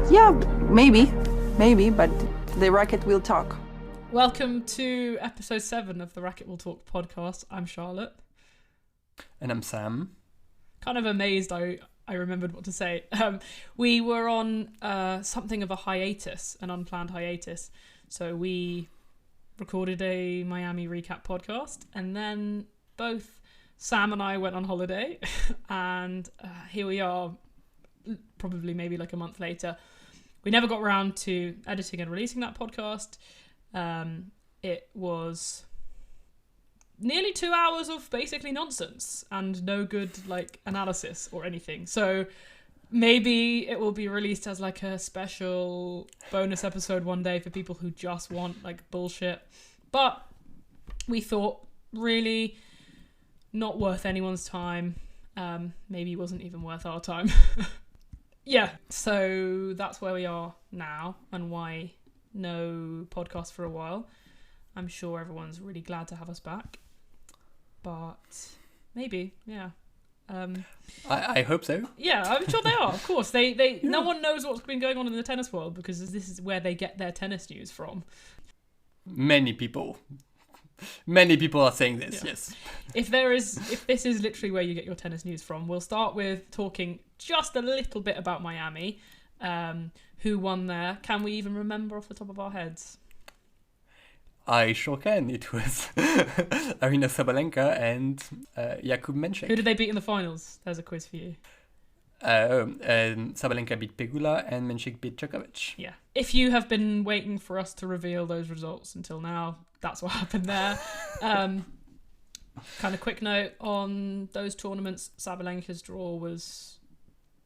Yeah, maybe, but the racket will talk. Welcome to episode 7 of the Racket Will Talk podcast. I'm Charlotte. And I'm Sam. Kind of amazed I remembered what to say. We were on something of a hiatus, an unplanned hiatus. So we recorded a Miami recap podcast, and then both Sam and I went on holiday, and here we are, probably maybe like a month later. We never got around to editing and releasing that podcast. It was nearly 2 hours of basically nonsense and no good like analysis or anything. So maybe it will be released as like a special bonus episode one day for people who just want like bullshit. But we thought really not worth anyone's time. Maybe wasn't even worth our time. Yeah, so that's where we are now and why no podcast for a while. I'm sure everyone's really glad to have us back. But maybe, yeah. I hope so. Yeah, I'm sure they are, of course. They No one knows what's been going on in the tennis world because this is where they get their tennis news from. Many people are saying this, yeah. Yes. If this is literally where you get your tennis news from, we'll start with talking just a little bit about Miami. Who won there? Can we even remember off the top of our heads? I sure can. It was Arina Sabalenka and Jakub Menšek. Who did they beat in the finals? There's a quiz for you. Sabalenka beat Pegula and Menšek beat Djokovic. Yeah. If you have been waiting for us to reveal those results until now, that's what happened there. Kind of quick note on those tournaments. Sabalenka's draw was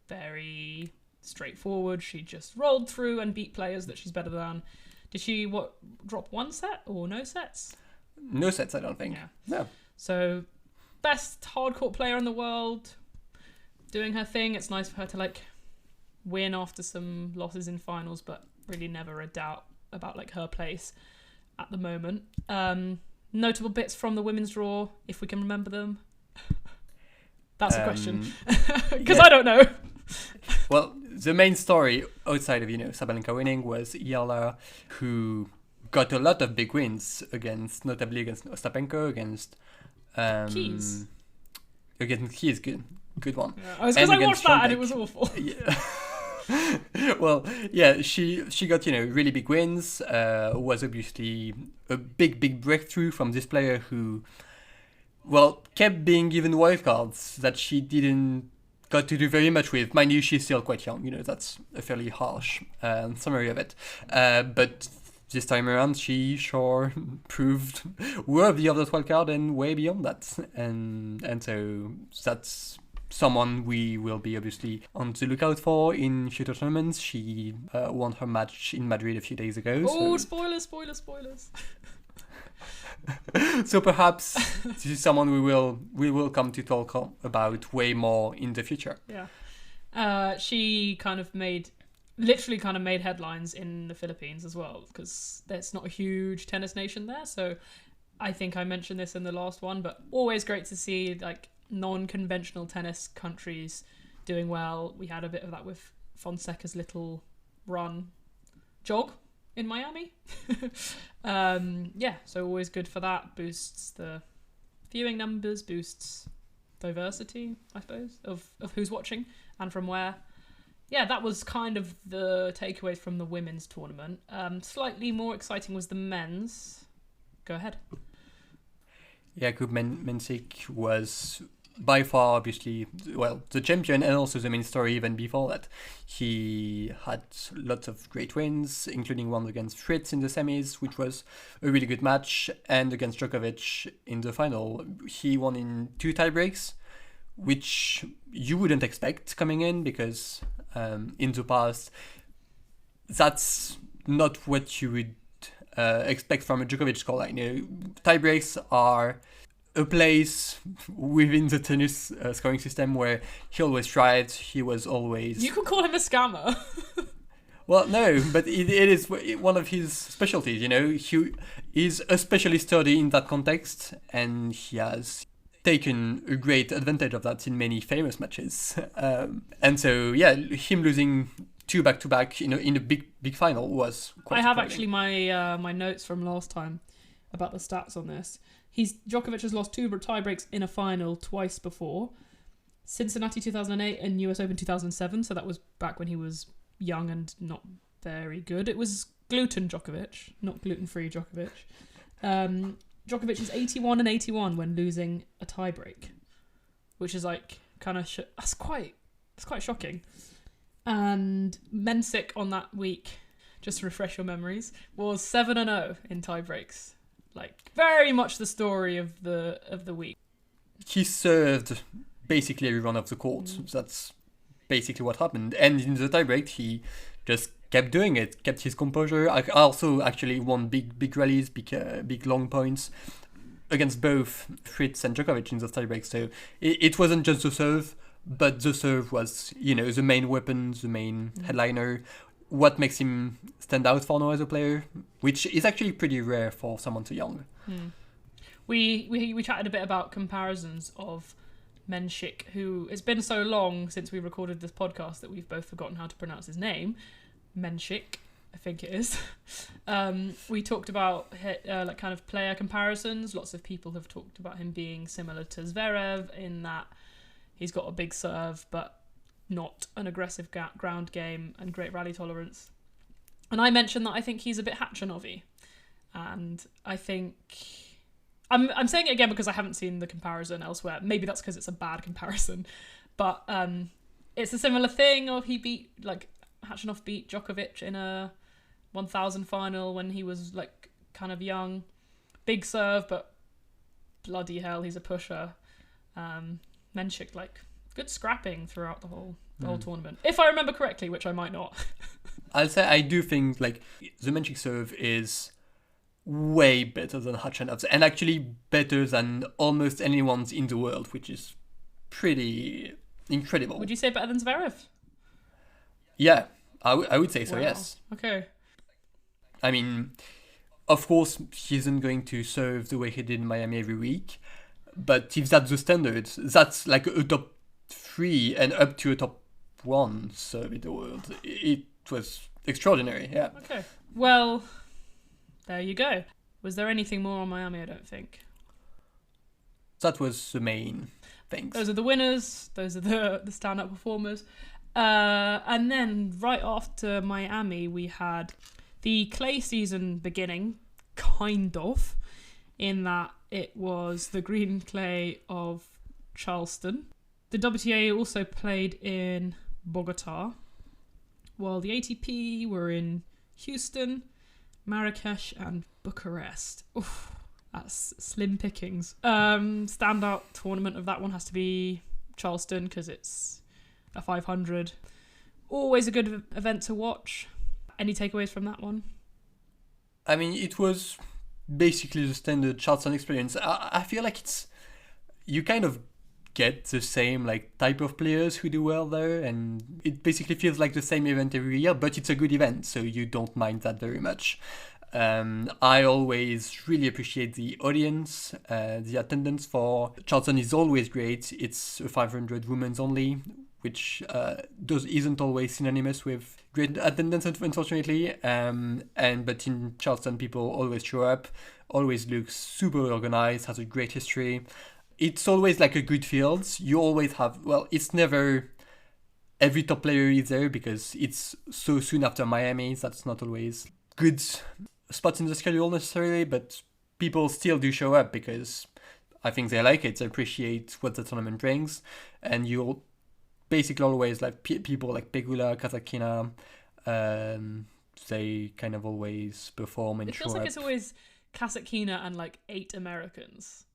very straightforward. She just rolled through and beat players that she's better than. Did she drop one set or no sets? No sets, I don't think. Yeah. No. So best hardcourt player in the world, doing her thing. It's nice for her to like win after some losses in finals, but really never a doubt about like her place at the moment. Notable bits from the women's draw, if we can remember them. That's a question. Because I don't know. Well, the main story outside of, Sabalenka winning was Yala, who got a lot of big wins notably against Ostapenko, against Keys. Against Keys, good one. Yeah, because I watched that and it was awful. Yeah. Well, yeah, she got really big wins. Was obviously a big breakthrough from this player who, well, kept being given wildcards that she didn't got to do very much with. Mind you, she's still quite young. That's a fairly harsh summary of it. But this time around, she sure proved worthy of that wildcard and way beyond that. And so that's someone we will be obviously on the lookout for in future tournaments. She won her match in Madrid a few days ago. Oh, so. spoilers. So perhaps this is someone we will come to talk about way more in the future. Yeah. She kind of made headlines in the Philippines as well, because there's not a huge tennis nation there. So I think I mentioned this in the last one, but always great to see like non-conventional tennis countries doing well. We had a bit of that with Fonseca's little jog in Miami. Yeah, so always good for that. Boosts the viewing numbers, boosts diversity, I suppose, of who's watching and from where. Yeah, that was kind of the takeaways from the women's tournament. Slightly more exciting was the men's. Go ahead. Jakub Menšek was by far, obviously, well, the champion and also the main story even before that. He had lots of great wins, including one against Fritz in the semis, which was a really good match, and against Djokovic in the final. He won in 2 tiebreaks, which you wouldn't expect coming in because in the past, that's not what you would expect from a Djokovic scoreline. Tiebreaks are a place within the tennis scoring system where he always tried. He was always... You could call him a scammer. Well, no, but it is one of his specialties, He is especially sturdy in that context, and he has taken a great advantage of that in many famous matches. And so, yeah, him losing two back-to-back in a big final was quite I have surprising. actually my notes from last time about the stats on this. Djokovic has lost 2 tiebreaks in a final twice before. Cincinnati 2008 and US Open 2007, so that was back when he was young and not very good. It was gluten Djokovic, not gluten-free Djokovic. Djokovic is 81 and 81 when losing a tiebreak, which is like kind of that's quite shocking. And Mensik on that week, just to refresh your memories, was 7-0 in tiebreaks. Like very much the story of the week. He served basically every run of the court. That's basically what happened. And in the tiebreak, he just kept doing it, kept his composure. I also actually won big rallies, big long points against both Fritz and Djokovic in the tiebreak. So it wasn't just the serve, but the serve was, the main weapon, the main headliner. What makes him stand out for now as a player, which is actually pretty rare for someone so young. We chatted a bit about comparisons of Mensik, who it's been so long since we recorded this podcast that we've both forgotten how to pronounce his name. Mensik, I think it is. We talked about like kind of player comparisons. Lots of people have talked about him being similar to Zverev in that he's got a big serve, but not an aggressive ground game and great rally tolerance. And I mentioned that I think he's a bit Khachanov-y. And I think... I'm saying it again because I haven't seen the comparison elsewhere. Maybe that's because it's a bad comparison. But it's a similar thing of Khachanov beat Djokovic in a 1000 final when he was like kind of young. Big serve, but bloody hell, he's a pusher. Mensik, like, good scrapping throughout the whole tournament. If I remember correctly, which I might not. I'll say I do think like the Mensik serve is way better than Khachanov's, and actually better than almost anyone's in the world, which is pretty incredible. Would you say better than Zverev? Yeah, I would say so, Wow. yes. Okay. I mean, of course, he isn't going to serve the way he did in Miami every week, but if that's the standard, that's like a top 3 and up to a top 1 serve in the world. It was extraordinary, yeah. Okay. Well, there you go. Was there anything more on Miami? I don't think. That was the main thing. Those are the winners. Those are the stand-up performers. And then right after Miami, we had the clay season beginning, kind of, in that it was the green clay of Charleston. The WTA also played in Bogota, while the ATP were in Houston, Marrakesh and Bucharest. Oof, that's slim pickings. Standout tournament of that one has to be Charleston because it's a 500. Always a good event to watch. Any takeaways from that one? I mean, it was basically the standard Charleston experience. I feel like you kind of get the same like type of players who do well there, and it basically feels like the same event every year, but it's a good event, so you don't mind that very much. I always really appreciate the audience. The attendance for Charleston is always great. It's a 500 women's only, which isn't always synonymous with great attendance, unfortunately. But in Charleston, people always show up, always looks super organized, has a great history. It's always like a good field. You always have, it's never every top player is there because it's so soon after Miami. That's not always good spots in the schedule necessarily, but people still do show up because I think they like it, they appreciate what the tournament brings, and you'll basically always like people like Pegula, Katakina, they kind of always perform and show up. It feels like it's always Kasatkina and like 8 Americans.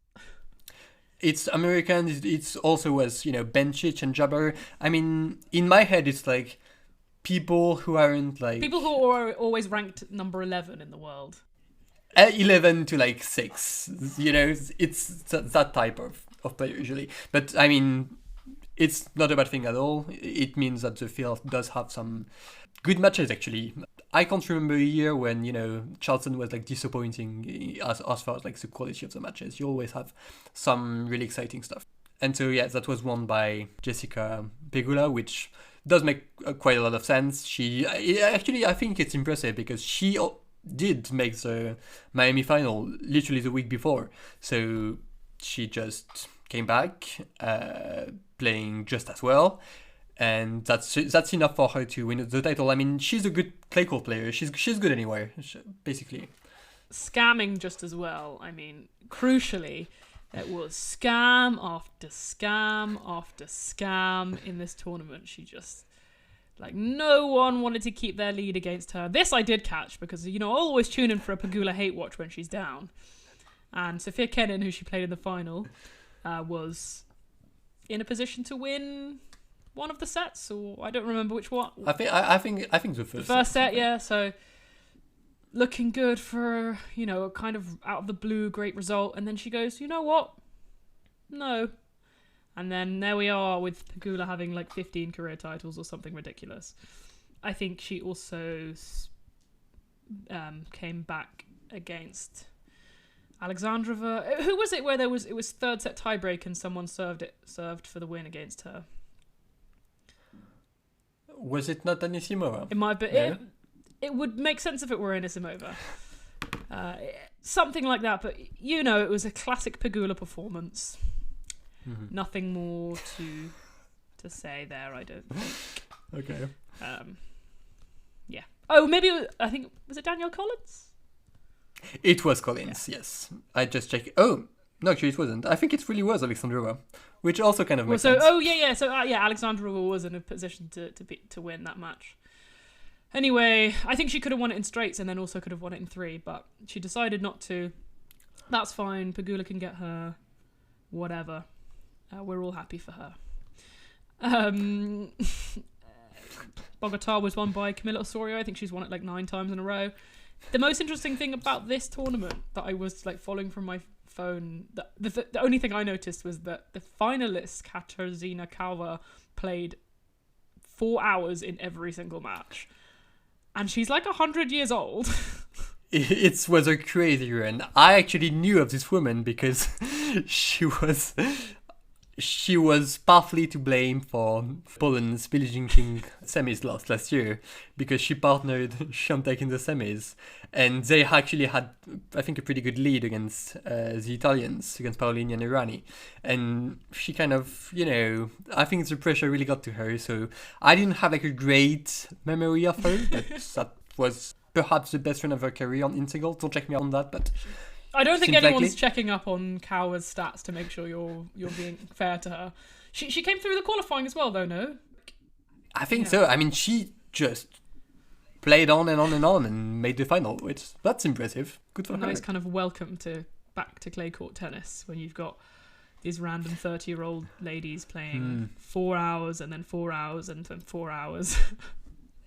It's American, it's also was, Bencic and Jabber. I mean, in my head, it's like people who aren't like... People who are always ranked number 11 in the world. 11 to like 6, it's that type of player usually. But I mean, it's not a bad thing at all. It means that the field does have some good matches actually. I can't remember a year when, Charleston was like disappointing as far as like the quality of the matches. You always have some really exciting stuff. And so, yeah, that was won by Jessica Pegula, which does make quite a lot of sense. I think it's impressive because she did make the Miami final literally the week before. So she just came back, playing just as well. And that's enough for her to win the title. I mean, she's a good clay court player. She's good anywhere, basically. Scamming just as well. I mean, crucially, it was scam after scam after scam in this tournament. She just, like, no one wanted to keep their lead against her. This I did catch because, you know, I always tune in for a Pegula hate watch when she's down. And Sophia Kenin, who she played in the final, was in a position to win one of the sets, or I don't remember which one. I think the first set, yeah. So looking good for, you know, a kind of out of the blue great result, and then she goes, you know what? No. And then there we are with Pegula having like 15 career titles or something ridiculous. I think she also came back against Alexandrova. Who was it where it was third set tiebreak and someone served for the win against her? Was it not Anisimova? It might be. No? It would make sense if it were Anisimova. Something like that, but you know, it was a classic Pegula performance. Mm-hmm. Nothing more to say there, I don't think. Okay. Yeah. Oh, maybe I think was it Danielle Collins? It was Collins, yes. I just checked. Oh, no, actually it wasn't. I think it really was Alexandrova, which also kind of makes sense. Oh, yeah. So, Alexandrova was in a position to win that match. Anyway, I think she could have won it in straights and then also could have won it in 3, but she decided not to. That's fine. Pegula can get her whatever. We're all happy for her. Bogota was won by Camila Osorio. I think she's won it like 9 times in a row. The most interesting thing about this tournament that I was like following from my phone, the only thing I noticed was that the finalist Katarzyna Kalva played 4 hours in every single match, and she's like 100 years old. It was a crazy run. I actually knew of this woman because she was partly to blame for Poland's Billie-Jean semis last year because she partnered Świątek in the semis, and they actually had, I think, a pretty good lead against the Italians, against Paolini and Irani, and she kind of, you know, I think the pressure really got to her, so I didn't have like a great memory of her, but that was perhaps the best run of her career on Integral. Don't check me on that, but I don't think seems anyone's likely. checking up on Kauer's stats to make sure you're being fair to her. She came through the qualifying as well, though, no? I think so. I mean, she just played on and on and on and made the final, which that's impressive. Good for her. Nice kind of welcome back to clay court tennis when you've got these random 30-year-old ladies playing 4 hours and then 4 hours and then 4 hours.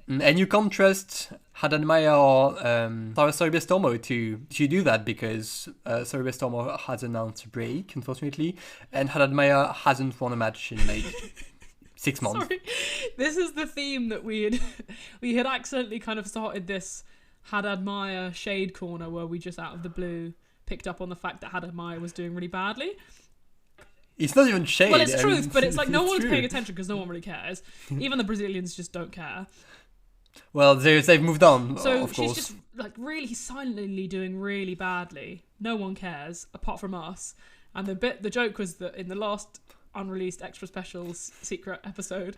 And you can't trust Haddad Maia or Sorbestomo to do that because Sorbestomo has announced a break, unfortunately, and Haddad Maia hasn't won a match in like 6 months. Sorry, this is the theme that we had accidentally kind of started this Haddad Maia shade corner where we just out of the blue picked up on the fact that Haddad Maia was doing really badly. It's not even shade. Well, it's truth, but it's like no one's true. paying attention because no one really cares. Even the Brazilians just don't care. Well, they've moved on, So of she's course. just like really silently doing really badly. No one cares apart from us. And the joke was that in the last unreleased extra specials secret episode,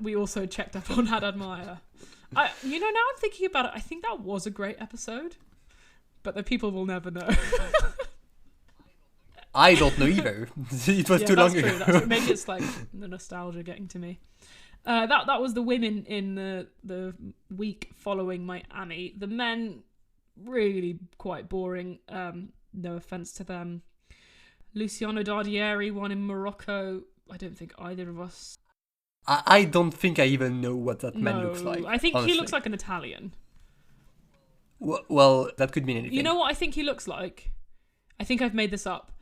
we also checked up on Haddad Maia. Now I'm thinking about it, I think that was a great episode, but the people will never know. I don't know either. It was too long ago. That's true. Maybe it's like the nostalgia getting to me. That was the women in the week following Miami. The men, really quite boring. No offense to them. Luciano Dardieri won in Morocco. I don't think either of us. I don't think I even know what that man looks like. I think honestly. he looks like an Italian. Well, that could mean anything. You know what I think he looks like? I think I've made this up.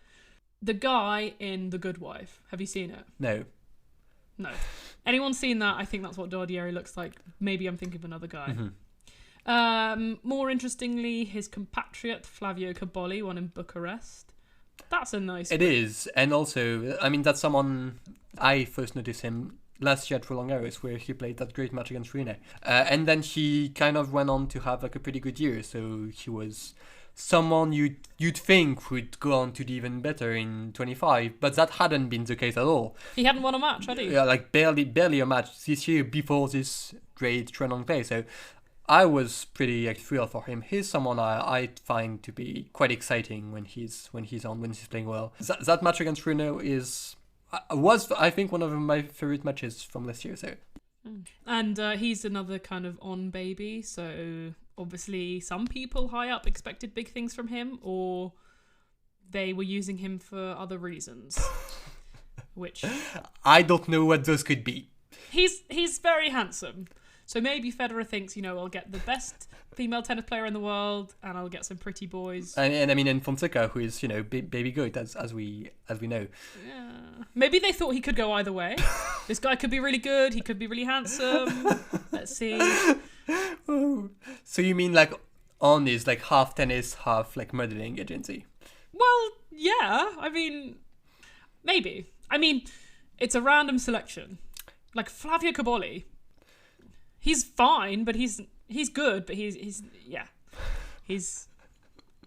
The guy in The Good Wife. Have you seen it? No. No. Anyone seen that? I think that's what Dardieri looks like. Maybe I'm thinking of another guy. Mm-hmm. More interestingly, his compatriot Flavio Caboli won in Bucharest. That's a nice. It is, and also, I mean, that's someone I first noticed him last year at Roland Garros, where he played that great match against Rune. And then he kind of went on to have like a pretty good year. So he was someone you'd think would go on to do even better in 25, but that hadn't been the case at all. He hadn't won a match, had he? Yeah, like barely a match this year before this great trend on play. So I was pretty thrilled for him. He's someone I find to be quite exciting when he's playing well. That match against Rune was I think one of my favorite matches from last year. So. And he's another kind of on baby, so obviously some people high up expected big things from him, or they were using him for other reasons. Which I don't know what those could be. He's very handsome. So maybe Federer thinks, I'll get the best female tennis player in the world, and I'll get some pretty boys. And I mean, and Fonseca, who is baby good as we know. Yeah. Maybe they thought he could go either way. This guy could be really good. He could be really handsome. Let's see. So you mean like On is like half tennis, half like modeling agency? Well, yeah. I mean, maybe. I mean, it's a random selection. Like Flavio Cobolli. He's fine, but he's good, but he's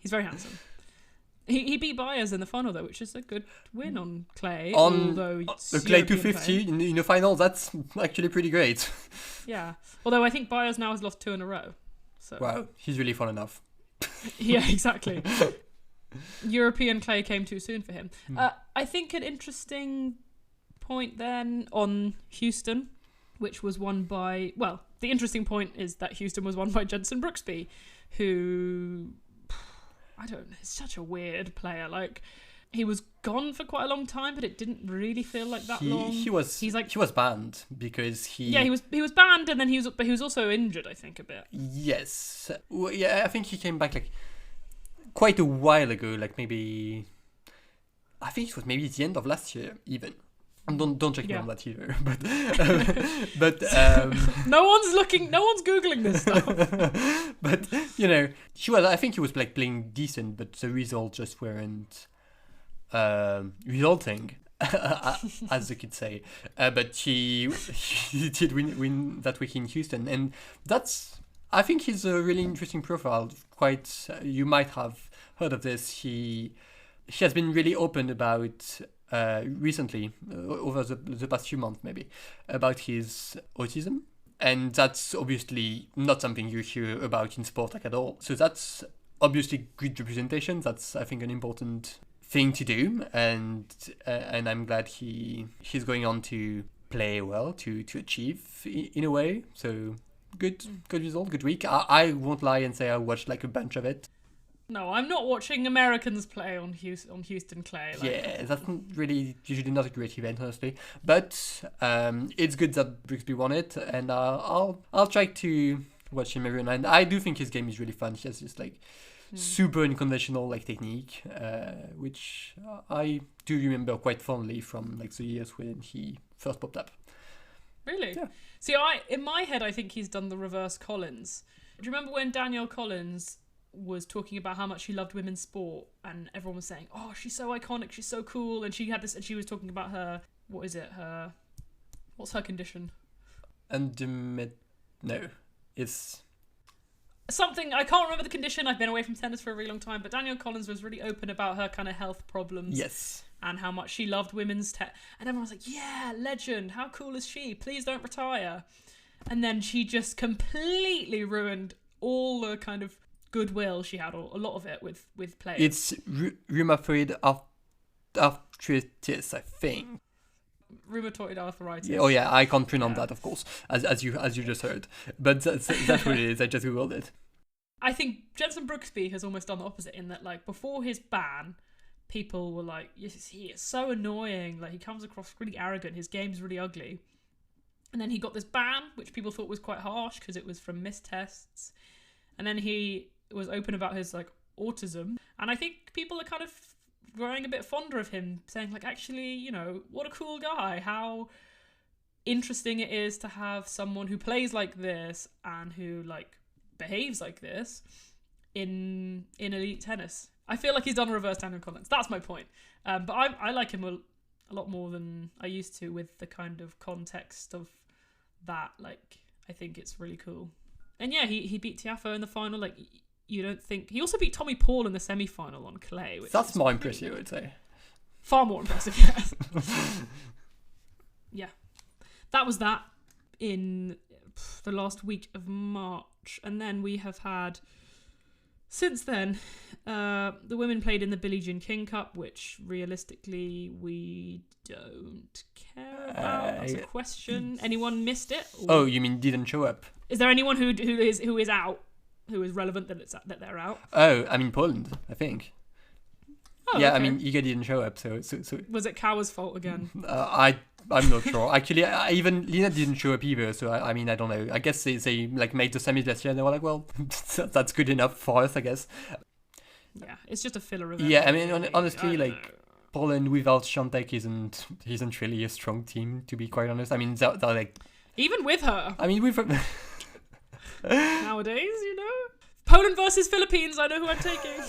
very handsome. He beat Baez in the final though, which is a good win on clay. Although the clay 250 in the final, that's actually pretty great. Yeah, although I think Baez now has lost 2 in a row. So wow, he's really fun enough. Yeah, exactly. European clay came too soon for him. I think an interesting point then on Houston, which was won by, well, the interesting point is that Houston was won by Jensen Brooksby, who, I don't know, is such a weird player. Like, he was gone for quite a long time, but it didn't really feel like that long. He was banned because he was banned, and then he was also injured, I think, a bit. Yes, well, yeah, I think he came back like quite a while ago, like maybe I think it was maybe the end of last year even. And don't check me on that either, but no one's googling this stuff. But I think he was like playing decent, but the results just weren't resulting, as the kids say. But he did win that week in Houston, and I think he's a really interesting profile. Quite, you might have heard of this. He has been really open about. Recently, over the past few months maybe, about his autism, and that's obviously not something you hear about in sport like at all. So that's obviously good representation. That's, I think, an important thing to do, and I'm glad he's going on to play well, to achieve in a way. So good result, good week. I won't lie and say I watched like a bunch of it. No, I'm not watching Americans play on Houston clay. Yeah, that's really usually not a great event, honestly. But it's good that Brooksby won it, and I'll try to watch him every night. And I do think his game is really fun. He has this like super unconventional like technique, which I do remember quite fondly from like the years when he first popped up. Really? Yeah. See, in my head, I think he's done the reverse Collins. Do you remember when Danielle Collins was talking about how much she loved women's sport, and everyone was saying, "Oh, she's so iconic, she's so cool," and she had this, and she was talking about what's her condition? It's something, I can't remember the condition. I've been away from tennis for a really long time, but Danielle Collins was really open about her kind of health problems. Yes. And how much she loved women's tennis, and everyone was like, "Yeah, legend! How cool is she? Please don't retire." And then she just completely ruined all the kind of goodwill she had, or a lot of it, with players. It's rheumatoid arthritis, I think. Rheumatoid arthritis. Yeah, oh yeah, I can't pronounce that, of course, as you just heard. But that's what it is. I just googled it. I think Jensen Brooksby has almost done the opposite, in that, like, before his ban, people were like, "Yes, he is so annoying. Like, he comes across really arrogant. His game's really ugly." And then he got this ban, which people thought was quite harsh because it was from missed tests. And then he was open about his like autism, and I think people are kind of growing a bit fonder of him, saying like, actually, what a cool guy, how interesting it is to have someone who plays like this and who like behaves like this in elite tennis. I feel like he's done reverse Daniel Collins. That's my point. But I like him a lot more than I used to with the kind of context of that. Like, I think it's really cool. And yeah, he beat Tiafoe in the final. Like, you don't think... He also beat Tommy Paul in the semi-final on clay. Which That's more impressive, I would say. Far more impressive, yes. Yeah. That was that in the last week of March. And then we have had... Since then, the women played in the Billie Jean King Cup, which realistically we don't care about. That's a question. Anyone missed it? Or... Oh, you mean didn't show up? Is there anyone who is out, who is relevant that they're out? Oh, I mean Poland, I think. Oh, yeah, okay. I mean Iga didn't show up, so Was it Kawa's fault again? I'm not sure. Actually, even Lina didn't show up either, so I mean I don't know. I guess they like made the semis last year, and they were like, well, that's good enough for us, I guess. Yeah, it's just a filler event. Yeah, I mean honestly, like Poland without Świątek isn't really a strong team, to be quite honest. I mean they're like even with her. I mean with nowadays, you know, Poland versus Philippines. I know who I'm taking.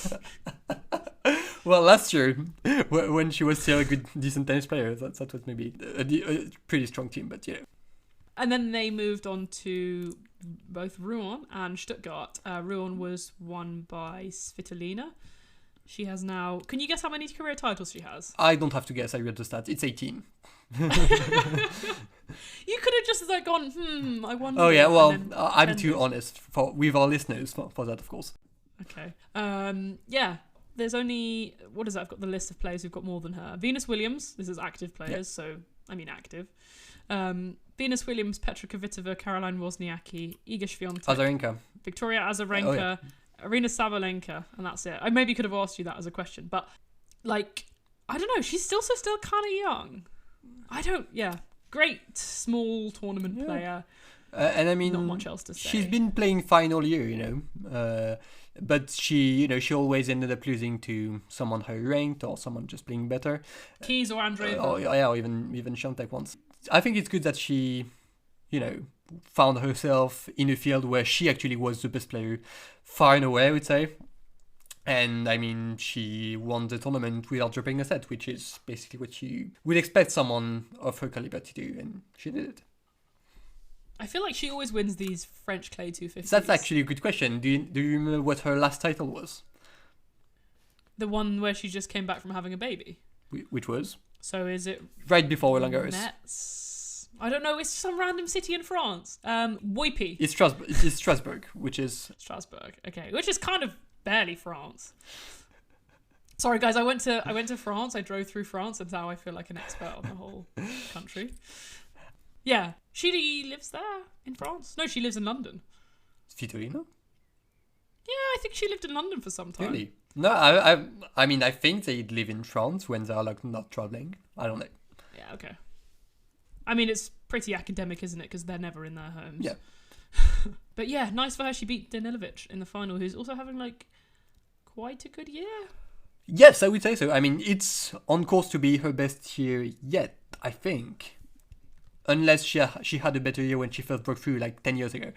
Well, last year, when she was still a good, decent tennis player, that was maybe a pretty strong team, but yeah. And then they moved on to both Rouen and Stuttgart. Rouen was won by Svitolina. She has now... Can you guess how many career titles she has? I don't have to guess, I read the stats. It's 18. You could have just like gone, I wonder. Oh yeah, well, I'm too honest with our listeners for that, of course. Okay. Yeah. There's only, what is that? I've got the list of players who've got more than her. Venus Williams, this is active players, so, I mean active. Venus Williams, Petra Kvitova, Caroline Wozniacki, Iga Świątek, Azarenka. Victoria Azarenka, Arina Sabalenka, and that's it. I maybe could have asked you that as a question, but, like, I don't know, she's still kind of young. Great small tournament player. And I mean, not much else to say. She's been playing fine all year, but she always ended up losing to someone higher ranked or someone just playing better. Keys or Andreeva. Or even Świątek once. I think it's good that she, found herself in a field where she actually was the best player far and away, I would say. And I mean, she won the tournament without dropping a set, which is basically what you would expect someone of her caliber to do, and she did it. I feel like she always wins these French clay 250s. That's actually a good question. Do you remember what her last title was? The one where she just came back from having a baby. Which was? So is it right before Roland Garros? Metz? I don't know. It's some random city in France. Woipy. It's Strasbourg, which is Strasbourg. Okay, which is kind of barely France. Sorry, guys. I went to France. I drove through France, and now I feel like an expert on the whole country. Yeah, she lives there in France. No, she lives in London. Svitolina? Yeah, I think she lived in London for some time. Really? No, I mean, I think they live in France when they're like not traveling. I don't know. Yeah, okay. I mean, it's pretty academic, isn't it? Because they're never in their homes. Yeah. But yeah, nice for her. She beat Danilovic in the final, who's also having like quite a good year. Yes, I would say so. I mean, it's on course to be her best year yet, I think. Unless she had a better year when she first broke through like 10 years ago.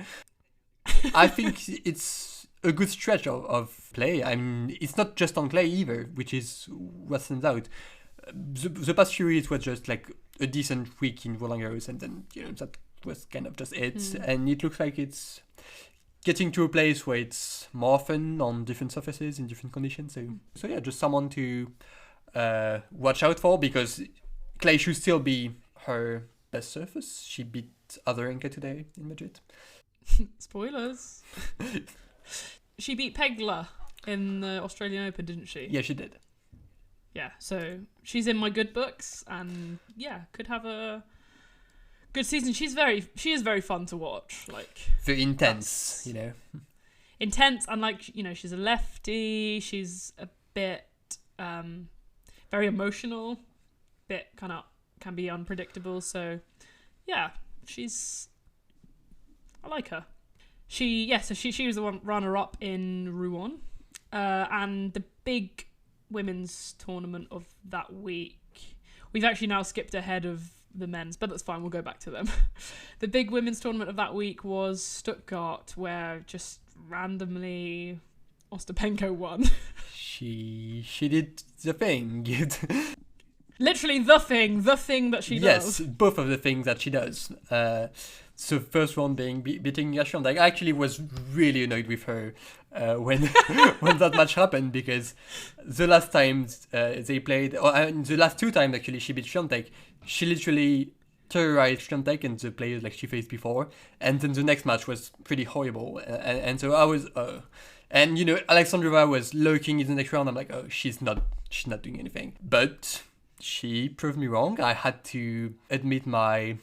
I think it's a good stretch of play. I mean, it's not just on clay either, which is what stands out. The past few years was just like a decent week in Roland Garros, and then that was kind of just it. And it looks like it's getting to a place where it's more often on different surfaces in different conditions. So yeah, just someone to watch out for, because clay should still be her best surface. She beat Azarenka today in Madrid. Spoilers. She beat Pegler in the Australian Open, didn't she? Yeah, she did. Yeah, so she's in my good books, and yeah, could have a good season. She is very fun to watch. Like, very intense, intense, and like she's a lefty. She's a bit very emotional, bit kind of can be unpredictable. So yeah, I like her. She was the runner up in Rouen, and the big women's tournament of that week. We've actually now skipped ahead of the men's, but that's fine. We'll go back to them. The big women's tournament of that week was Stuttgart, where just randomly Ostapenko won. She did the thing. Literally the thing that she Yes, does. both of the things that she does. So first one being beating Iga Swiatek. I actually was really annoyed with her when when that match happened, because the last times they played, or the last two times actually she beat Swiatek, she literally terrorized Swiatek and the players like she faced before, and then the next match was pretty horrible, and so I was and you know, Alexandrova was lurking in the next round. I'm like, oh, she's not doing anything, but she proved me wrong. I had to admit my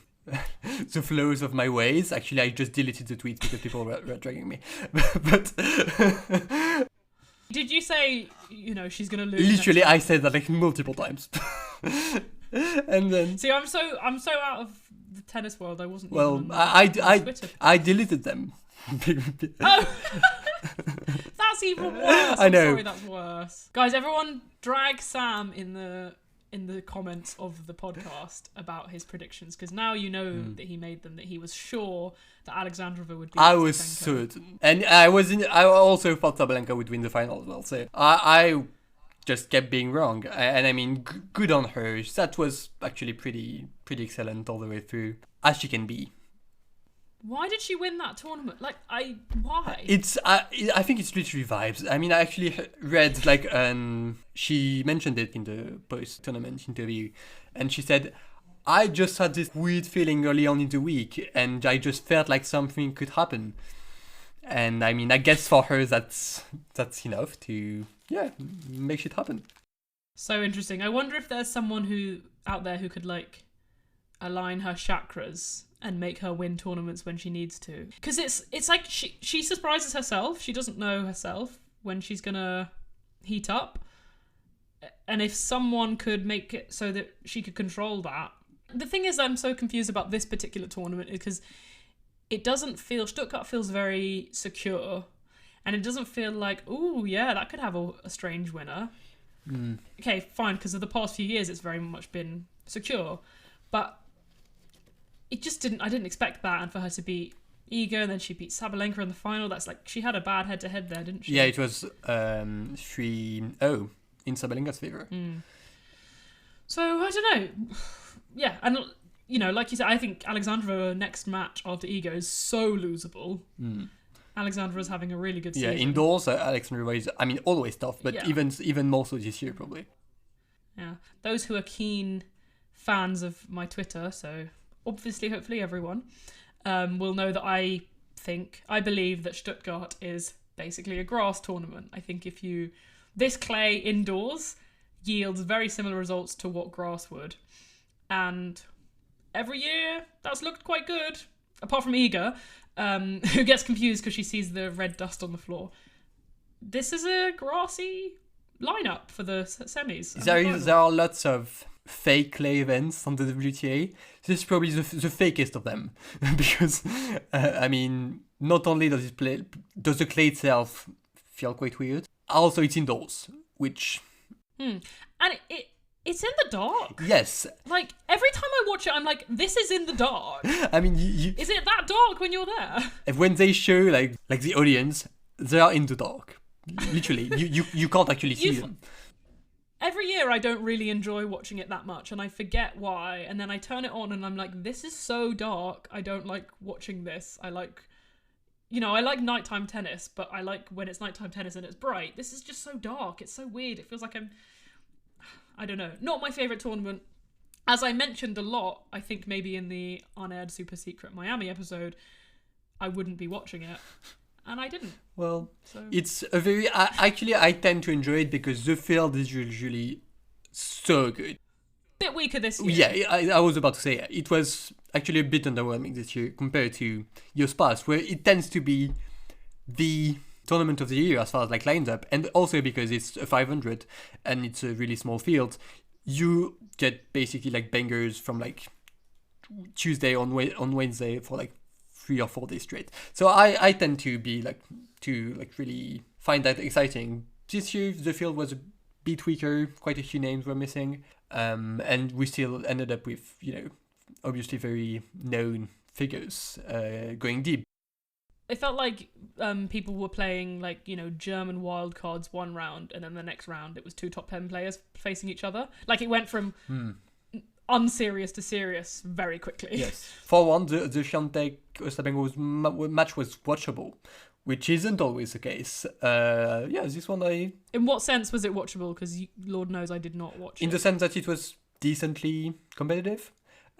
the flaws of my ways. Actually, I just deleted the tweets because people were dragging me. But Did you say, you know, she's gonna lose? literally, I said that like multiple times. And then, See, I'm so out of the tennis world. I wasn't. well, even on Twitter. I deleted them. Oh, that's even worse. I know. I'm sorry, that's worse. Guys, everyone, drag Sam in the comments of the podcast about his predictions, because now you know that he made them. That he was sure that Alexandrova would be. I was certain, and I also thought Sabalenka would win the final as well. So I just kept being wrong, and I mean, good on her. That was actually pretty excellent all the way through, as she can be. Why did she win that tournament? Like, why? It's I think it's literally vibes. I mean, I actually read like she mentioned it in the post-tournament interview, and she said, I just had this weird feeling early on in the week, and I just felt like something could happen. And I mean, I guess for her that's enough to make shit happen. So interesting. I wonder if there's someone out there who could like align her chakras and make her win tournaments when she needs to. Because it's like she surprises herself. She doesn't know herself when she's gonna heat up. And if someone could make it so that she could control that. The thing is, I'm so confused about this particular tournament because Stuttgart feels very secure, and it doesn't feel like, oh yeah, that could have a strange winner. Okay, fine, because of the past few years it's very much been secure, but it just I didn't expect that, and for her to beat Iga, and then she beat Sabalenka in the final. That's like, she had a bad head-to-head there, didn't she? Yeah, it was 3-0 in Sabalenka's favour. So, I don't know. Yeah, and, you know, like you said, I think Alexandra next match after Iga is so losable. Alexandra's having a really good season. Yeah, indoors, Alexandrova is, I mean, always tough, but even more so this year, probably. Yeah. Those who are keen fans of my Twitter, so obviously, hopefully everyone, will know that I believe that Stuttgart is basically a grass tournament. I think this clay indoors yields very similar results to what grass would. And every year, that's looked quite good. Apart from Iga, who gets confused because she sees the red dust on the floor. This is a grassy lineup for the semis. There are lots of fake clay events on the WTA. This is probably the fakest of them. Because, I mean, not only does the clay itself feel quite weird, also it's indoors, which... And it's in the dark. Yes. Like, every time I watch it, I'm like, this is in the dark. I mean, is it that dark when you're there? When they show, like the audience, they are in the dark. Literally. you can't actually see them. Every year, I don't really enjoy watching it that much, and I forget why. And then I turn it on, and I'm like, this is so dark. I don't like watching this. I like nighttime tennis, but I like when it's nighttime tennis and it's bright. This is just so dark. It's so weird. It feels like I don't know. Not my favourite tournament. As I mentioned a lot, I think maybe in the unaired Super Secret Miami episode, I wouldn't be watching it. And I didn't. Well, it's a very... I tend to enjoy it because the field is usually so good. Bit weaker this year. Yeah, I was about to say, it was actually a bit underwhelming this year compared to years past, where it tends to be the tournament of the year as far as like lines up, and also because it's a 500 and it's a really small field, you get basically like bangers from like Tuesday on Wednesday for like 3 or 4 days straight. So I tend to be really find that exciting. This year the field was a bit weaker, quite a few names were missing, and we still ended up with, obviously very known figures going deep. it felt like people were playing like, you know, German wildcards one round, and then the next round it was 2 top 10 players facing each other. Like it went from unserious to serious very quickly. Yes. For one, the Swiatek Ostapenko match was watchable, which isn't always the case. This one In what sense was it watchable? Because Lord knows I did not watch it. in the sense that it was decently competitive,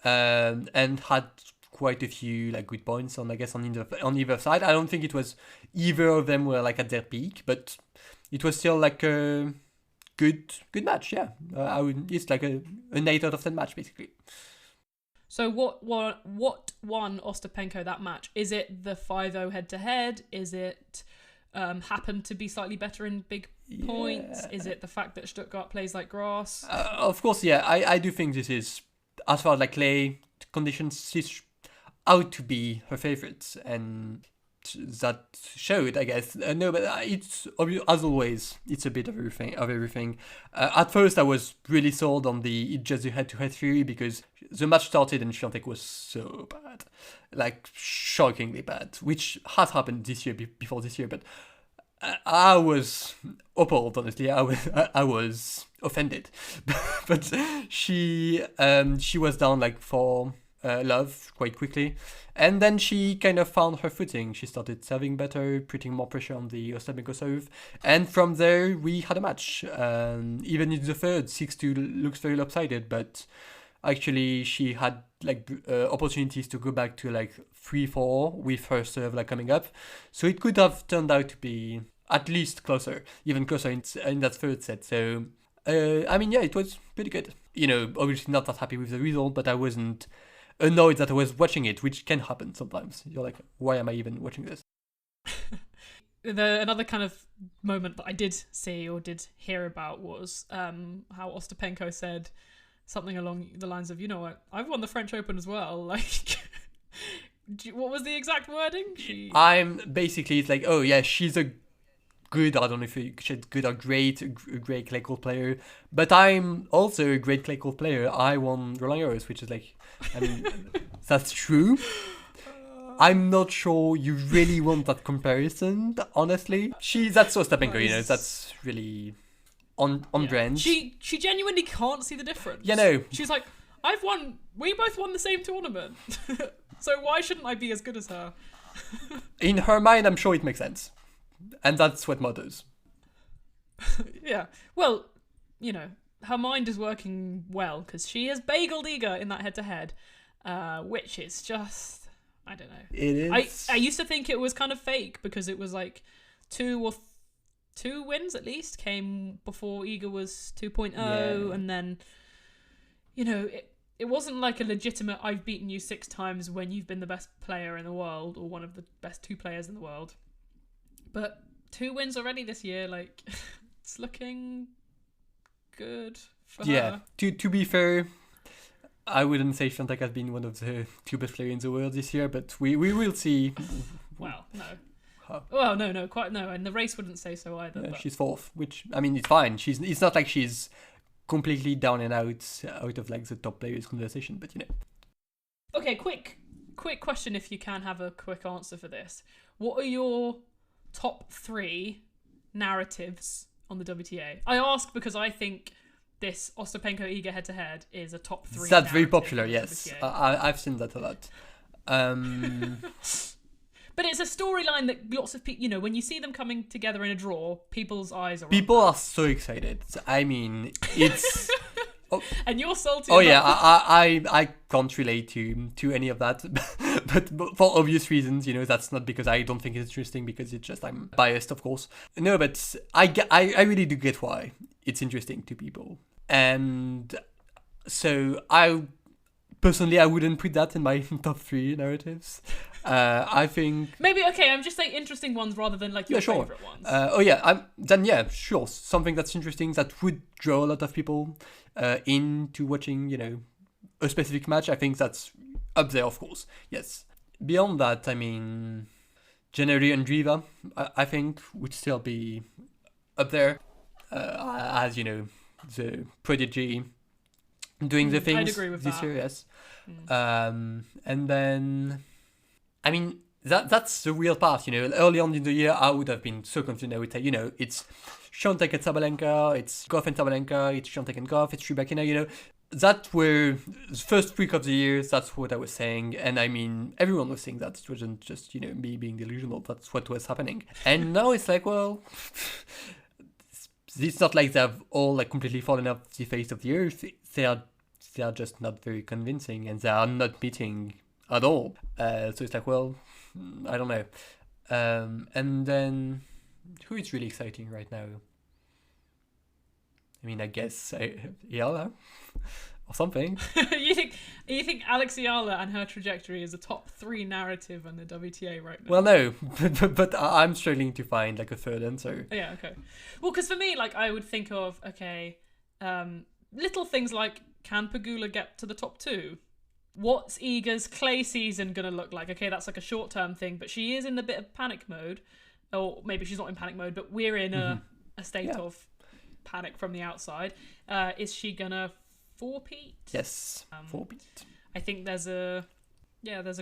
and had quite a few like good points on either side. I don't think it was either of them were like at their peak, but it was still like a good match. Yeah, it's like an 8 out of 10 match basically. So what won Ostapenko that match? Is it the 5-0 head to head? Is it happened to be slightly better in big points? Is it the fact that Stuttgart plays like grass? Of course, yeah. I do think this is, as far as like clay conditions, she's out to be her favourite, and that showed, I guess. No, but it's as always, it's a bit of everything. At first, I was really sold on the just the head-to-head theory because the match started and Swiatek was so bad, like shockingly bad, which has happened this year before this year, but. I was appalled, honestly. I was offended, but she was down like for love quite quickly, and then she kind of found her footing. She started serving better, putting more pressure on the Ostapenko serve, and from there we had a match. Even in the third, 6-2 looks very lopsided, but actually she had like opportunities to go back to like 3-4 with her serve like coming up, so it could have turned out to be at least even closer in that third set. So it was pretty good. Obviously not that happy with the result, but I wasn't annoyed that I was watching it, which can happen sometimes. You're like, why am I even watching this? Another kind of moment that I did see or did hear about was how Ostapenko said something along the lines of, you know what, I've won the French Open as well. Like, what was the exact wording? I'm basically, it's like, oh yeah, she's a good, I don't know if she's good or great clay court player, but I'm also a great clay court player. I won Roland Garros, which is like, I mean, that's true. I'm not sure you really want that comparison, honestly. That's Ostapenko, that's really on brand. She genuinely can't see the difference. She's like, we both won the same tournament. So why shouldn't I be as good as her? In her mind, I'm sure it makes sense. And that's what matters. Yeah. Well, her mind is working well because she has bageled Iga in that head-to-head, which is just, I don't know. It is. I used to think it was kind of fake because it was like 2 wins at least came before Iga was 2.0, and then, it wasn't like a legitimate "I've beaten you 6 times" when you've been the best player in the world or one of the best 2 players in the world. But 2 wins already this year, like, it's looking good for her. To be fair, I wouldn't say Swiatek has been one of the 2 best players in the world this year, but we will see. Well, no. Huh. Well, no, quite no, and the race wouldn't say so either. Yeah, she's 4th, which, I mean, it's fine. It's not like she's completely down and out of like the top players conversation, but Okay, quick question, if you can have a quick answer for this. What are your top 3 narratives on the WTA? I ask because I think this Ostapenko-Iga head-to-head is a top 3. That's very popular, yes. I've seen that a lot. But it's a storyline that lots of people, when you see them coming together in a draw, people's eyes are on. People are so excited. I mean, it's... And you're salty. Oh yeah, I can't relate to any of that, but for obvious reasons, that's not because I don't think it's interesting, because it's just I'm biased, of course. No, but I really do get why it's interesting to people, and so I wouldn't put that in my top 3 narratives. I think maybe I'm just saying interesting ones rather than like your favorite ones. Sure. Something that's interesting that would draw a lot of people into watching, a specific match. I think that's up there, of course. Yes. Beyond that, I mean, generally Andreeva, I think would still be up there, as the prodigy doing the things I'd agree with this that. year. Yes. And then, I mean, that's the real part, Early on in the year, I would have been so confident. I would say, it's Świątek and Sabalenka, it's Goff and Sabalenka, it's Świątek and Goff, it's Rybakina, That were the first week of the year, that's what I was saying. And I mean, everyone was saying that. It wasn't just, me being delusional. That's what was happening. And now it's like, well, it's not like they've all like completely fallen off the face of the earth. They are just not very convincing, and they are not meeting at all. So it's like, well, I don't know. And then who is really exciting right now? I mean, I guess Ayala or something. you think Alex Ayala and her trajectory is a top 3 narrative on the WTA right now? Well, no, but I'm struggling to find like a third answer. Yeah, okay. Well, because for me, like, I would think of, little things like, can Pegula get to the top 2? What's Iga's clay season going to look like? Okay, that's like a short-term thing, but she is in a bit of panic mode. Or maybe she's not in panic mode, but we're in a state of panic from the outside. Is she going to four-peat? Yes, four-peat. I think there's a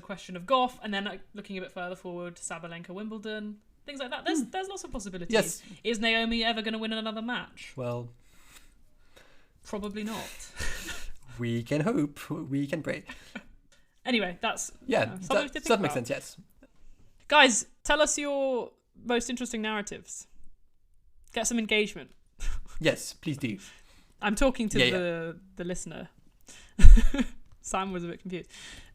question of Goff, and then looking a bit further forward, Sabalenka, Wimbledon, things like that. There's lots of possibilities. Yes. Is Naomi ever going to win another match? Well, probably not. We can hope. We can pray. Anyway, that's something to think that makes sense. Yes. Guys, tell us your most interesting narratives. Get some engagement. Yes, please do. I'm talking to the listener. Sam was a bit confused.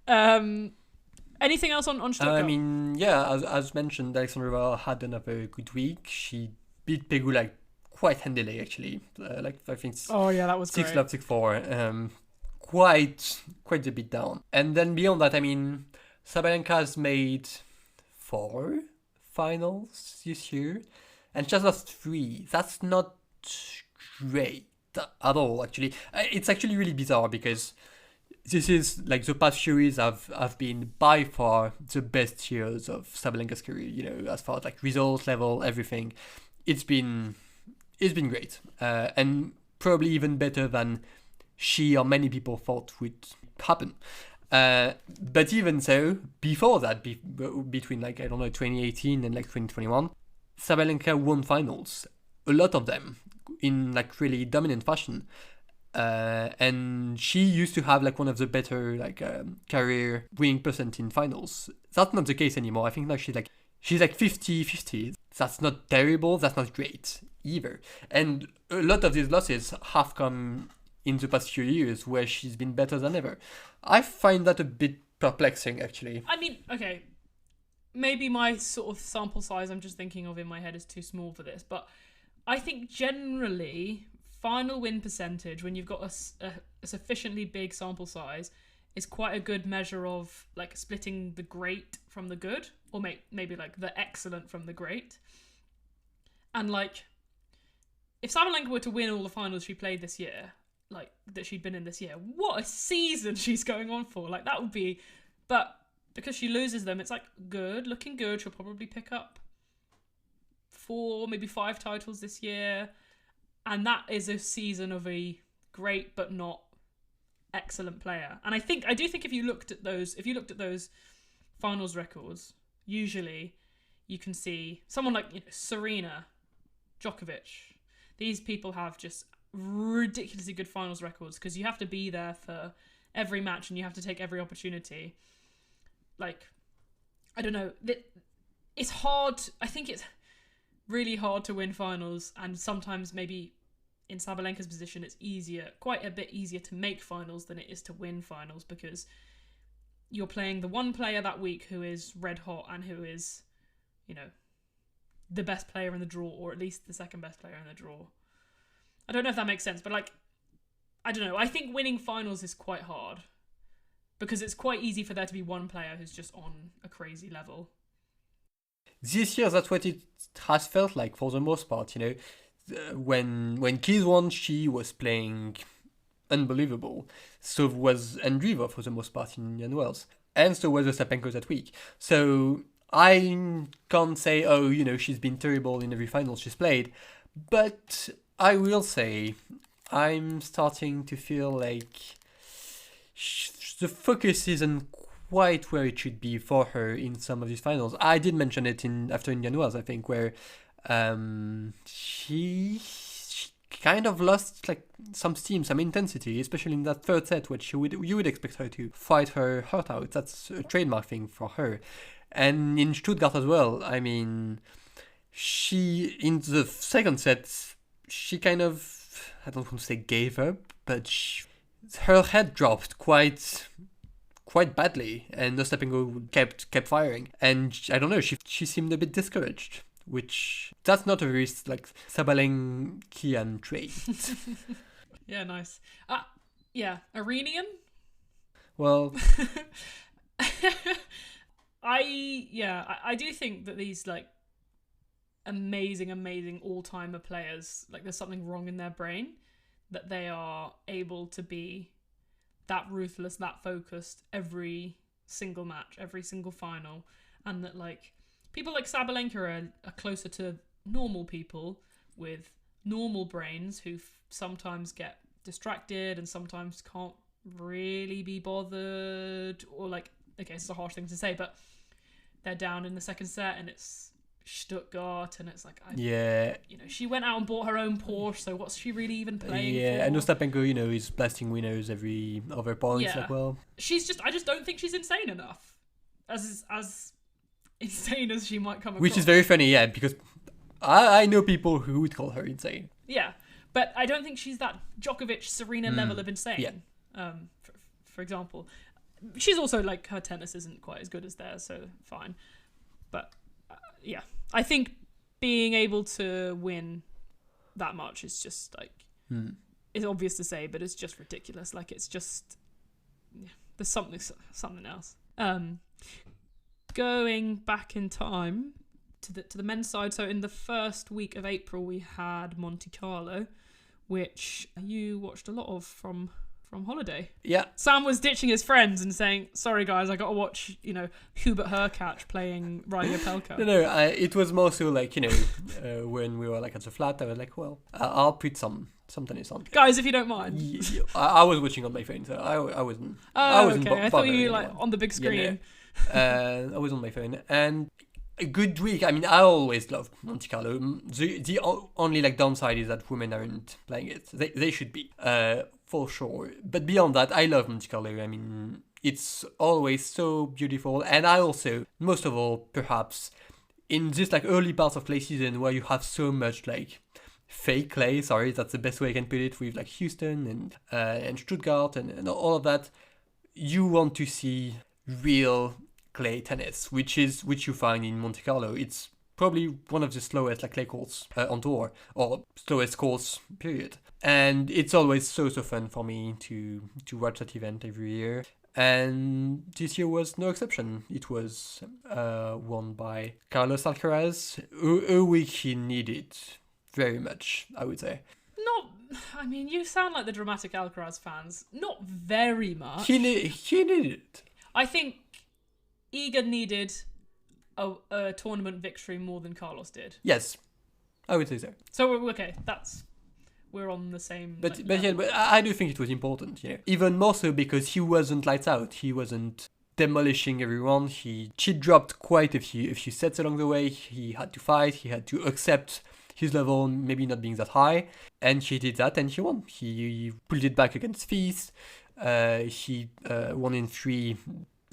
Anything else on Stuttgart? I mean, as mentioned, Alexandra Rybak had another good week. She beat Pegula quite handily, actually. I think. Oh yeah, that was 6 great. love 6-4. Quite a bit down. And then beyond that, I mean, Sabalenka has made 4 finals this year, and she has lost 3. That's not great at all, actually. It's actually really bizarre because this is like the past few years have been by far the best years of Sabalenka's career, as far as like results level, everything. It's been great, and probably even better than she or many people thought would happen. But even so, before that, between 2018 and 2021, Sabalenka won finals, a lot of them in really dominant fashion. And she used to have one of the better career winning percent in finals. That's not the case anymore. I think now she's 50-50. That's not terrible. That's not great either. And a lot of these losses have come in the past few years where she's been better than ever. I find that a bit perplexing, actually. I mean, okay, maybe my sort of sample size I'm just thinking of in my head is too small for this, but I think generally final win percentage, when you've got a sufficiently big sample size, is quite a good measure of splitting the great from the good, or maybe the excellent from the great. And if Sabalenka were to win all the finals she played this year, that she'd been in this year, what a season she's going on for. That would be, but because she loses them, it's good, looking good. She'll probably pick up 4, maybe 5 titles this year. And that is a season of a great but not excellent player. And I do think if you looked at those finals records, usually you can see someone like Serena, Djokovic. These people have just ridiculously good finals records because you have to be there for every match and you have to take every opportunity. I don't know. It's hard. I think it's really hard to win finals, and sometimes maybe in Sabalenka's position it's quite a bit easier to make finals than it is to win finals, because you're playing the one player that week who is red hot and who is, the best player in the draw, or at least the second best player in the draw. I don't know if that makes sense, but I don't know. I think winning finals is quite hard because it's quite easy for there to be one player who's just on a crazy level. This year, that's what it has felt like for the most part. When Keys won, she was playing unbelievable. So was Andreeva for the most part in Indian Wells, and so was Ostapenko that week. So I can't say, she's been terrible in every final she's played, but I will say I'm starting to feel like the focus isn't quite where it should be for her in some of these finals. I did mention it after Indian Wells, I think, where she kind of lost like some steam, some intensity, especially in that third set, which you would expect her to fight her heart out. That's a trademark thing for her. And in Stuttgart as well, I mean, she, in the second set, she kind of, I don't want to say gave up, but her head dropped quite badly, and Ostapenko kept firing. And I don't know, she seemed a bit discouraged, which that's not a very like Sabalenkian trait. Yeah, nice. Yeah, Arenian. Well, I do think that these like amazing all-timer players, like there's something wrong in their brain that they are able to be that ruthless, that focused every single match, every single final, and that like people like Sabalenka are closer to normal people with normal brains who sometimes get distracted and sometimes can't really be bothered, or like, okay, it's a harsh thing to say, but they're down in the second set and it's Stuttgart and it's like, she went out and bought her own Porsche, so what's she really even playing for? And Ostapenko, is blasting winners every other point. Yeah. Like, well, I just don't think she's insane enough, as insane as she might come across. Which is very funny, yeah, because I know people who would call her insane. Yeah, but I don't think she's that Djokovic, Serena level of insane. Yeah. For example, she's also like, her tennis isn't quite as good as theirs, so fine. But yeah, I think being able to win that much is just like, it's obvious to say, but it's just ridiculous. Like, it's just, there's something else. Going back in time to the men's side, so in the first week of April we had Monte Carlo, which you watched a lot of from holiday. Yeah. Sam was ditching his friends and saying, sorry guys, I gotta watch, Hubert Hurkacz playing Ryan Opelka. No, it was more so like, when we were like at the flat, I was like, well, I'll put some tennis on. Guys, if you don't mind. I was watching on my phone, so I wasn't. Oh, I wasn't okay. I thought you anyone. like on the big screen. I was on my phone, and a good week. I mean, I always love Monte Carlo. The only like downside is that women aren't playing it. They should be, for sure. But beyond that, I love Monte Carlo. I mean, it's always so beautiful, and I also, most of all, perhaps, in this like early parts of clay season where you have so much like fake clay. Sorry, that's the best way I can put it. With like Houston and Stuttgart and all of that, you want to see real clay tennis, which you find in Monte Carlo. It's probably one of the slowest like clay courts on tour, or slowest courts period. And it's always so fun for me to watch that event every year. And this year was no exception. It was won by Carlos Alcaraz, a week he needed very much, I would say. I mean, you sound like the dramatic Alcaraz fans. Not very much. He needed it. I think Iga needed a tournament victory more than Carlos did. Yes, I would say so. So, okay, we're on the same... But I do think it was important, Even more so because he wasn't lights out. He wasn't demolishing everyone. She dropped quite a few sets along the way. He had to fight. He had to accept his level maybe not being that high. And he did that and he won. He pulled it back against Fils. He won in 3,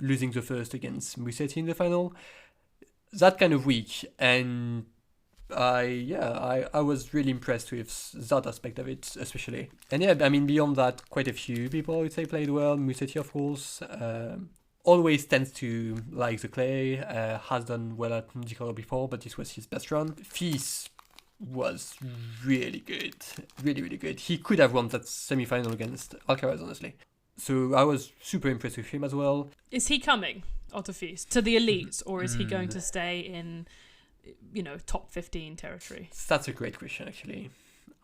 losing the first against Musetti in the final. That kind of week. And I was really impressed with that aspect of it, especially. And yeah, I mean, beyond that, quite a few people, I would say, played well. Musetti, of course, always tends to like the clay, has done well at Monte Carlo before, but this was his best run. Fils was really good, really good. He could have won that semi-final against Alcaraz, honestly. So I was super impressed with him as well. Is he coming, Otto Fils, to the elites, or is he going to stay in, top 15 territory? That's a great question, actually.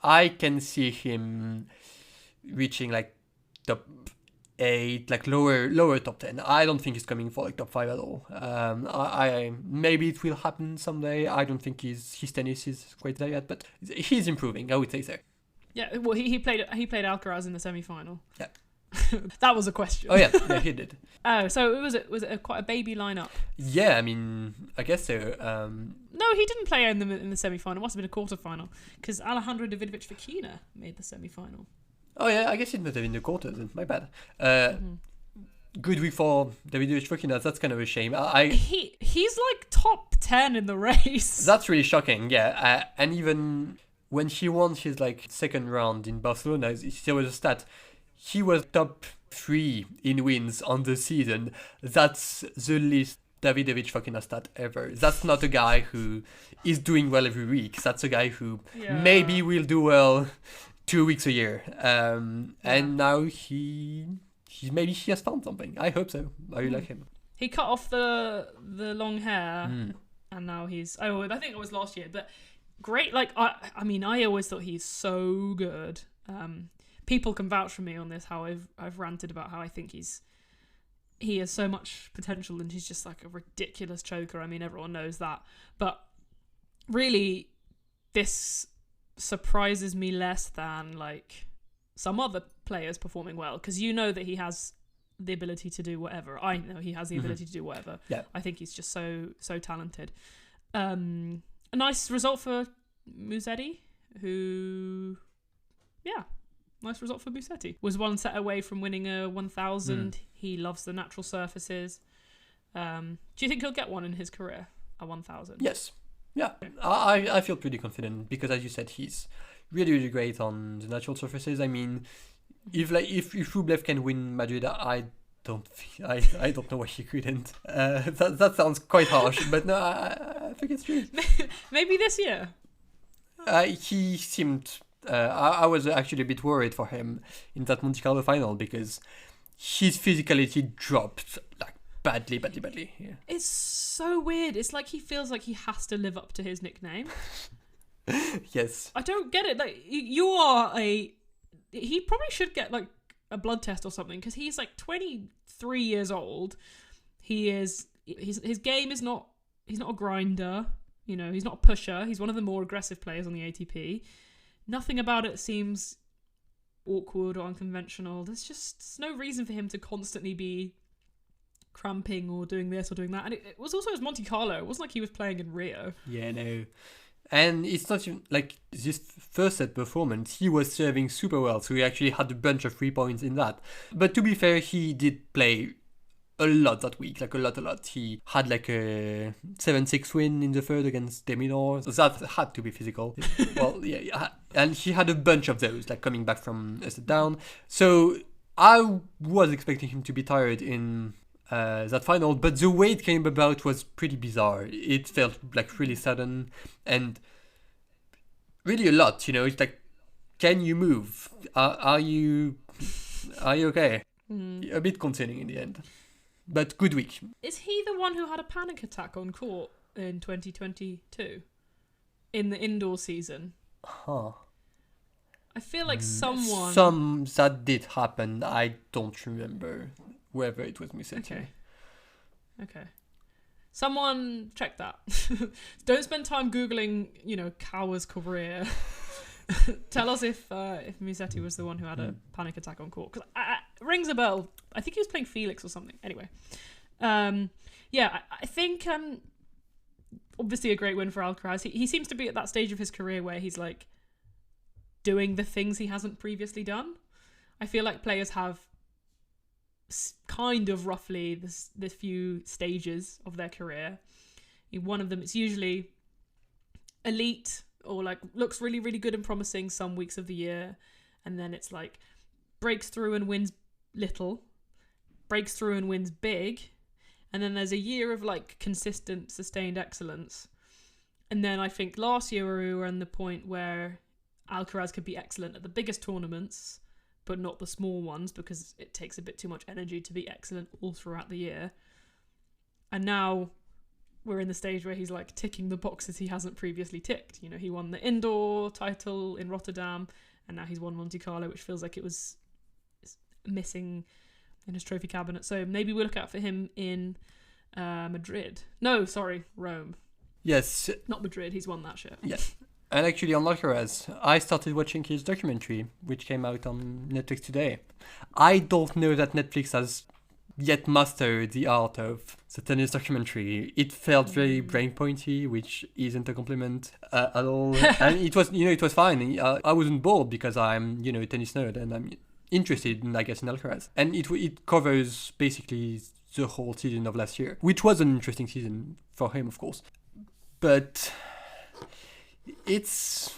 I can see him reaching like top 8, like lower top 10. I don't think he's coming for like top 5 at all. I maybe it will happen someday. I don't think his tennis is quite there yet, but he's improving. I would say so. Yeah, well, he played Alcaraz in the semi-final. Yeah. That was a question. Oh yeah, yeah, he did. Oh, so was it quite a baby lineup? Yeah, I mean, I guess so. No, he didn't play in the semi-final. It must have been a quarter-final because Alejandro Davidovich Fekina made the semi-final. Oh yeah, I guess it must have been the quarters. My bad. Good week for Davidovich Fokina. That's kind of a shame. He's like top 10 in the race. That's really shocking. Yeah, and even when he won his like second round in Barcelona, there was a stat. He was top 3 in wins on the season. That's the least Davidovich Fokina stat ever. That's not a guy who is doing well every week. That's a guy who maybe will do well 2 weeks a year. And now he has found something. I hope so. I really like him. He cut off the long hair, and now he's. I think it was last year, but great. Like I mean, I always thought he's so good. People can vouch for me on this. How I've ranted about how I think he has so much potential, and he's just like a ridiculous choker. I mean, everyone knows that, but really, this surprises me less than like some other players performing well, because you know that he has the ability to do whatever. I know he has the ability to do whatever. Yeah. I think he's just so talented. A nice result for Musetti, who, nice result for Musetti. Was one set away from winning a 1000. He loves the natural surfaces. Do you think he'll get one in his career, a 1000? Yes. Yeah. I feel pretty confident because, as you said, he's really, really great on the natural surfaces. I mean, if Rublev can win Madrid, I don't know why he couldn't. That sounds quite harsh, but no, I think it's true. Maybe this year. He seemed. I was actually a bit worried for him in that Monte Carlo final because his physicality dropped like badly. Yeah. It's so weird. It's like he feels like he has to live up to his nickname. Yes. I don't get it. Like he probably should get like a blood test or something, because he's like 23 years old. His game is not. He's not a grinder. You know, he's not a pusher. He's one of the more aggressive players on the ATP. Nothing about it seems awkward or unconventional. There's no reason for him to constantly be cramping or doing this or doing that. And it was also his Monte Carlo. It wasn't like he was playing in Rio. Yeah, no. And it's not even like this first set performance, he was serving super well, so he actually had a bunch of 3 points in that. But to be fair, he did play a lot that week, like a lot. He had like a 7-6 win in the third against Deminor. So that had to be physical. Well, yeah, and he had a bunch of those, like coming back from a set down. So I was expecting him to be tired in that final, but the way it came about was pretty bizarre. It felt like really sudden and really a lot, you know. It's like, can you move? Are you okay? A bit concerning in the end, but good week. Is he the one who had a panic attack on court in 2022 in the indoor season? Huh. I feel like someone... that did happen. I don't remember whether it was Musetti. Okay. Someone check that. Don't spend time Googling, Kawa's career. Tell us if Musetti was the one who had a panic attack on court. Because it rings a bell. I think he was playing Felix or something. Anyway. I think... obviously a great win for Alcaraz. He seems to be at that stage of his career where he's like doing the things he hasn't previously done. I feel like players have kind of roughly this few stages of their career. In one of them, it's usually elite or like looks really, really good and promising some weeks of the year, and then it's like breaks through and wins little, breaks through and wins big, and then there's a year of like consistent, sustained excellence. And then I think last year we were in the point where Alcaraz could be excellent at the biggest tournaments, but not the small ones, because it takes a bit too much energy to be excellent all throughout the year. And now we're in the stage where he's like ticking the boxes he hasn't previously ticked. You know, he won the indoor title in Rotterdam, and now he's won Monte Carlo, which feels like it was missing in his trophy cabinet. So maybe we'll look out for him in Madrid. No, sorry, Rome. Yes. Not Madrid, he's won that shit. Yes. And actually, on Alcaraz, I started watching his documentary, which came out on Netflix today. I don't know that Netflix has yet mastered the art of the tennis documentary. It felt very brain pointy, which isn't a compliment at all. And it was fine. I wasn't bored because I'm, a tennis nerd and I'm interested in, I guess, in Alcaraz. And it covers basically the whole season of last year, which was an interesting season for him, of course. But it's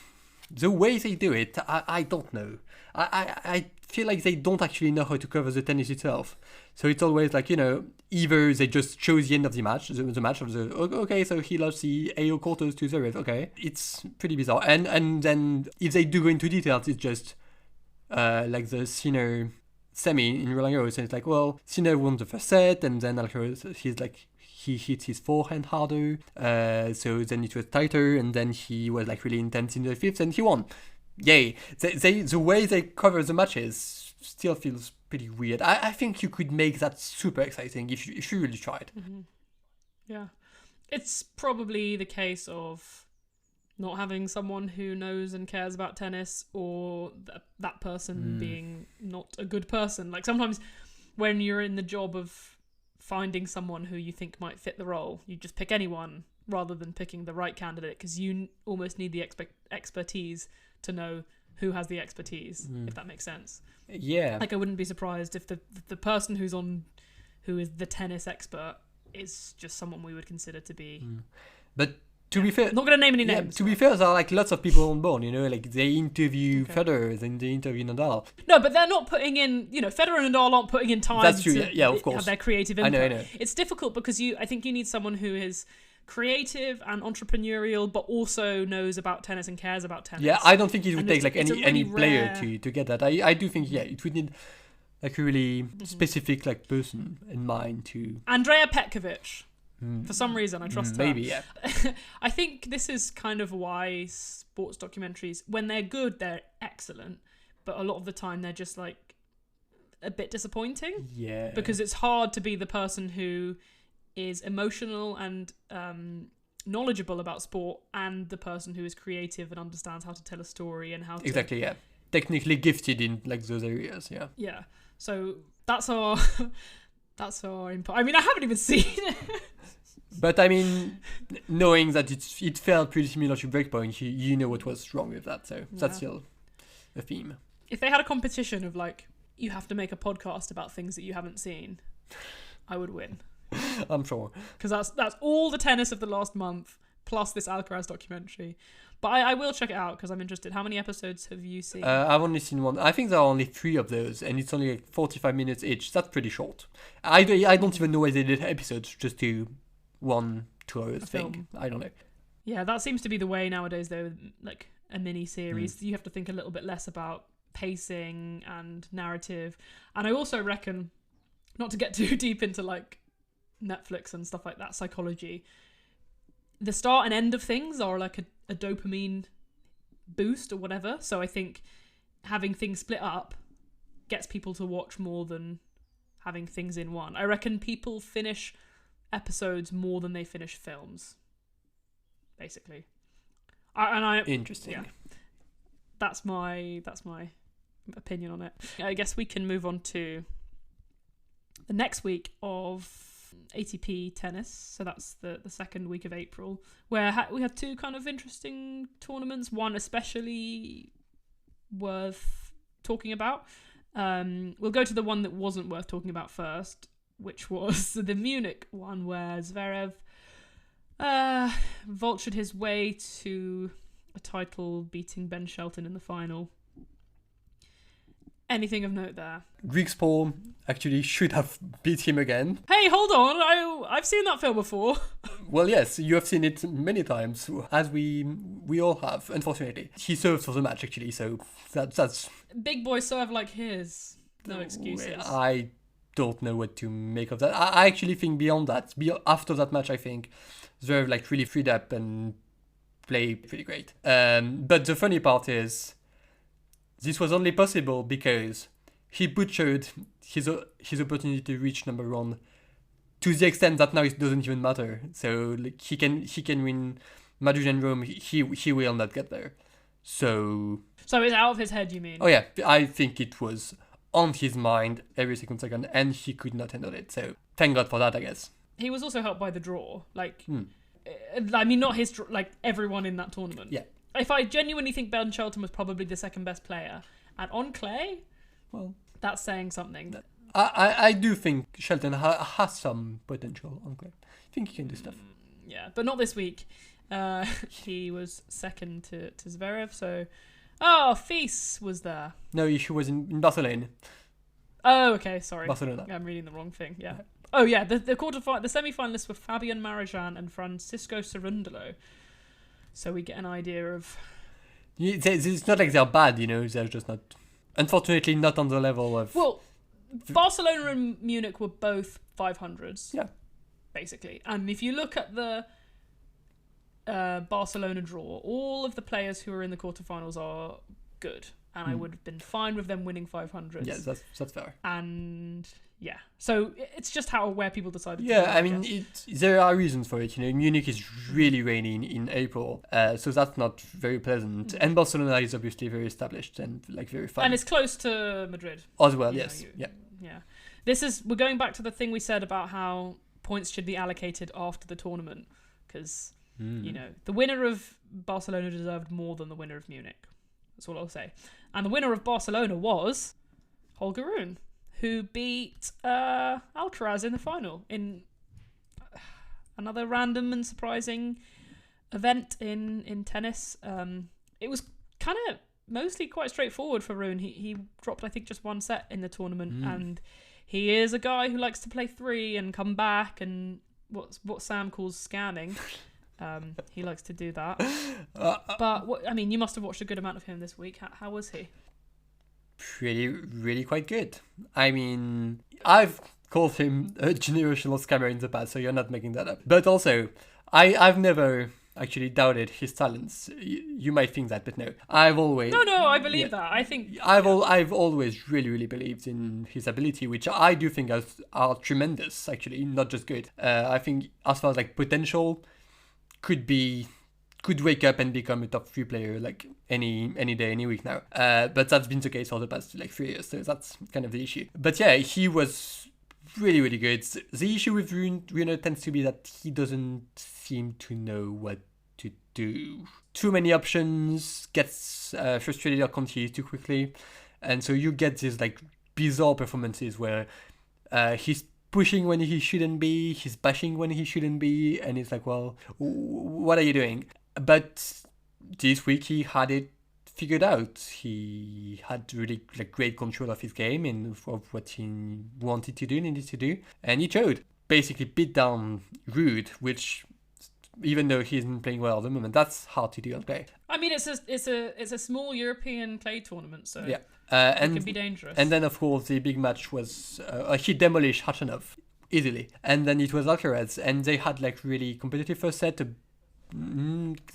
the way they do it. I don't know. I feel like they don't actually know how to cover the tennis itself. So it's always like, either they just show the end of the match, the match of the, okay, so he lost the AO quarters to Zverev, okay. It's pretty bizarre. And then if they do go into details, it's just like the Sinner semi in Roland Garros, and it's like, well, Sinner won the first set, and then Alcaraz, he hit his forehand harder, so then it was tighter, and then he was like really intense in the fifth, and he won. Yay! The way they cover the matches still feels pretty weird. I think you could make that super exciting if you really tried. Mm-hmm. Yeah, it's probably the case of not having someone who knows and cares about tennis, or that person being not a good person. Like sometimes when you're in the job of finding someone who you think might fit the role, you just pick anyone rather than picking the right candidate, because you almost need the expertise to know who has the expertise, if that makes sense. Yeah. Like I wouldn't be surprised if the person who is the tennis expert is just someone we would consider to be. But to be fair, not going to name any names. To be fair, there are like lots of people on board, like they interview Federer, then they interview Nadal. No, but they're not putting in, Federer and Nadal aren't putting in time That's true. to Yeah, of course. have their creative input. I know. It's difficult because I think you need someone who is creative and entrepreneurial, but also knows about tennis and cares about tennis. Yeah, I don't think it would take like really any player rare... to get that. I do think it would need like a really specific like person in mind to. Andrea Petkovic. For some reason, I trust her. Maybe, yeah. I think this is kind of why sports documentaries, when they're good, they're excellent, but a lot of the time they're just like a bit disappointing. Yeah. Because it's hard to be the person who is emotional and knowledgeable about sport, and the person who is creative and understands how to tell a story and how to... Exactly, yeah. Technically gifted in like those areas, yeah. Yeah. So that's our input. I mean, I haven't even seen it. But I mean, knowing that it felt pretty similar to Breakpoint, you know what was wrong with that, so that's still a theme. If they had a competition of like, you have to make a podcast about things that you haven't seen, I would win. I'm sure. Because that's all the tennis of the last month, plus this Alcaraz documentary. But I will check it out because I'm interested. How many episodes have you seen? I've only seen one. I think there are only 3 of those, and it's only like 45 minutes each. That's pretty short. I don't even know why they did episodes, just do 1-2 hours thing. I don't know. Yeah, that seems to be the way nowadays, though. Like a mini series, you have to think a little bit less about pacing and narrative. And I also reckon, not to get too deep into like Netflix and stuff like that, psychology, the start and end of things are like a dopamine boost or whatever. So I think having things split up gets people to watch more than having things in one. I reckon people finish episodes more than they finish films, basically. Interesting. Yeah, that's my opinion on it. I guess we can move on to the next week of ATP tennis. So that's the second week of April, where we had 2 kind of interesting tournaments. One especially worth talking about. We'll go to the one that wasn't worth talking about first, which was the Munich one, where Zverev vultured his way to a title, beating Ben Shelton in the final. Anything of note there? Griekspoor actually should have beat him again. Hey, hold on! I've seen that film before. Well, yes, you have seen it many times, as we all have, unfortunately. He served for the match, actually, so that's... Big boy serve like his. No excuses. I don't know what to make of that. I actually think beyond that, after that match, I think Zverev like really freed up and played pretty great. But the funny part is, this was only possible because he butchered his opportunity to reach number 1 to the extent that now it doesn't even matter. So like, he can win Madrid and Rome, he will not get there. So it's out of his head, you mean? oh yeah, I think it was on his mind every single second, and he could not handle it. So thank God for that, I guess. He was also helped by the draw. I mean, not his everyone in that tournament. Yeah. If I genuinely think Ben Shelton was probably the second best player, and on clay, well, that's saying something. I do think Shelton has some potential on clay. I think he can do stuff. Yeah, but not this week. He was second to Zverev, so... Oh, Fils was there. No, she was in Barcelona. Oh, okay, sorry. Barcelona. I'm reading the wrong thing, yeah. Oh, yeah, the semi-finalists were Fabian Marozsan and Francisco Cerundolo. So we get an idea of... It's not like they're bad, they're just not... Unfortunately, not on the level of... Well, Barcelona and Munich were both 500s. Yeah. Basically. And if you look at the... Barcelona draw, all of the players who are in the quarterfinals are good, and I would have been fine with them winning 500s. Yeah, that's fair. And yeah, so it's just where people decided. Yeah, I mean, there are reasons for it. Munich is really rainy in April, so that's not very pleasant. And Barcelona is obviously very established and very fun. And it's close to Madrid as well. Yes, yeah. We're going back to the thing we said about how points should be allocated after the tournament, because. The winner of Barcelona deserved more than the winner of Munich. That's all I'll say. And the winner of Barcelona was Holger Rune, who beat Alcaraz in the final in another random and surprising event in tennis. It was kind of mostly quite straightforward for Rune. He dropped, I think, just one set in the tournament, and he is a guy who likes to play three and come back and what Sam calls scamming. He likes to do that. But you must have watched a good amount of him this week. How was he? Really quite good. I mean, I've called him a generational scammer in the past, so you're not making that up. But also, I've never actually doubted his talents. You might think that, but no. I've always... No, I believe that. I think... I've always really believed in his ability, which I do think are tremendous, actually, not just good. I think as far as potential... could wake up and become a top 3 player any day, any week now. But that's been the case for the past 3 years, so that's kind of the issue. But yeah, he was really good. The issue with Rune tends to be that he doesn't seem to know what to do. Too many options, gets frustrated or confused too quickly, and so you get these bizarre performances where he's pushing when he shouldn't be, he's bashing when he shouldn't be, and it's well, what are you doing? But this week he had it figured out. He had really great control of his game and of what he wanted to do, needed to do, and he showed. Basically beat down Rude, which, even though he isn't playing well at the moment, that's hard to do on clay. I mean, it's a small European clay tournament, so yeah. It can be dangerous. And then, of course, the big match was he demolished Khachanov easily, and then it was Alcaraz, and they had really competitive first set.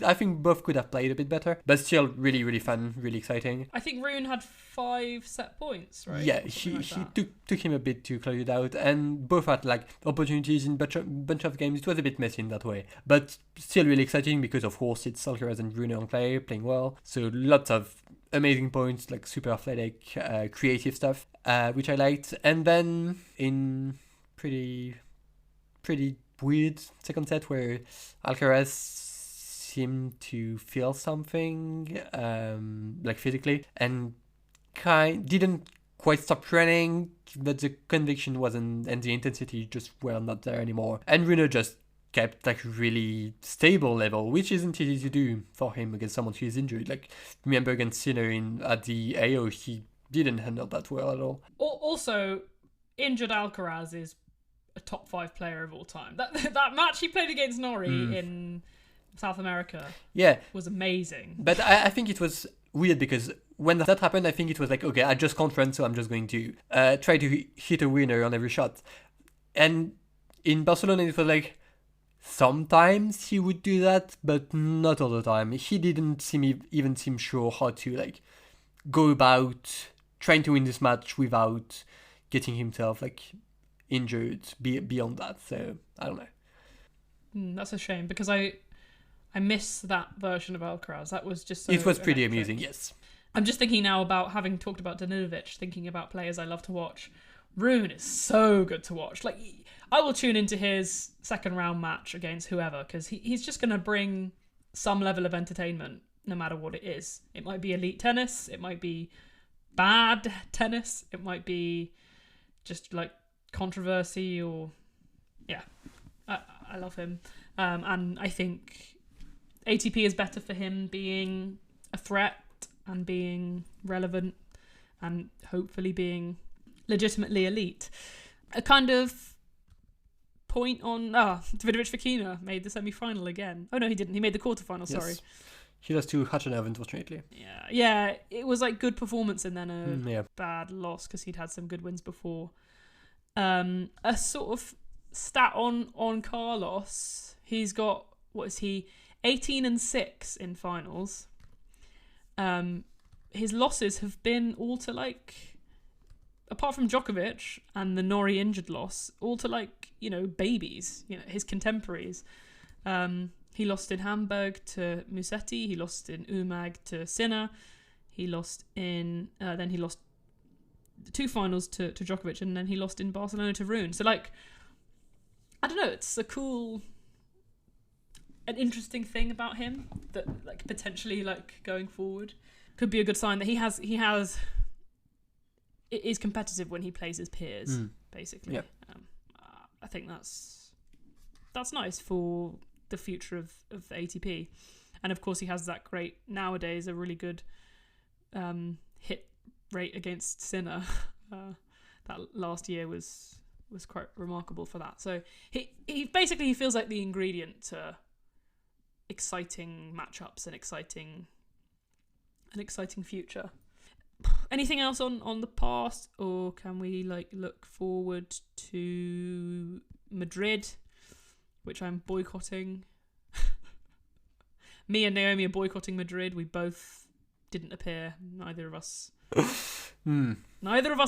I think both could have played a bit better, but still really fun, really exciting. I think Rune had 5 set points, right? Yeah, he took him a bit to close it out, and both had opportunities in bunch of games. It was a bit messy in that way, but still really exciting because of course it's Alcaraz and Rune on clay playing well, so lots of amazing points, super athletic, creative stuff, which I liked. And then in pretty weird second set where Alcaraz seemed to feel something physically and didn't quite stop running, but the conviction wasn't and the intensity just were not there anymore, and Rune just kept really stable level, which isn't easy to do for him against someone who is injured. Remember against Sinner at the AO, he didn't handle that well at all. Also, injured Alcaraz is a top 5 player of all time. That match he played against Norrie in South America was amazing. But I think it was weird because when that happened, I think it was okay, I just can't run, so I'm just going to try to hit a winner on every shot. And in Barcelona, it was sometimes he would do that, but not all the time. He didn't even seem sure how to go about trying to win this match without getting himself injured beyond that. So I don't know. That's a shame because I I miss that version of Alcaraz. That was just so It was pretty electric. amusing, yes. I'm just thinking now about having talked about Danilovic, thinking about players I love to watch. Rune is so good to watch. Like, I will tune into his second round match against whoever because he's just going to bring some level of entertainment no matter what it is. It might be elite tennis. It might be bad tennis. It might be just like controversy or... Yeah, I love him. And I think ATP is better for him being a threat and being relevant and hopefully being legitimately elite. A kind of point on... Davidovich Fokina made the semi-final again. Oh, no, he didn't. He made the quarterfinal, sorry. He lost to Khachanov, unfortunately. Yeah, it was like good performance and then a Yeah. bad loss because he'd had some good wins before. A sort of stat on Carlos, he's got, 18-6 in finals. His losses have been all to like, apart from Djokovic and the Norrie injured loss, all to like, babies, his contemporaries. He lost in Hamburg to Musetti. He lost in Umag to Sinner. He lost in, then he lost the two finals to Djokovic, and then he lost in Barcelona to Rune. So like, I don't know, it's an interesting thing about him that like potentially like going forward could be a good sign that he is competitive when he plays his peers, basically. Yep. I think that's nice for the future of the ATP. And of course he has that great, nowadays, a really good hit rate against Sinner. That last year was quite remarkable for that. So he basically feels like the ingredient to exciting matchups and an exciting future. Anything else on the past, or can we like look forward to Madrid, which I'm boycotting? Me and Naomi are boycotting Madrid. We both didn't appear. Neither of us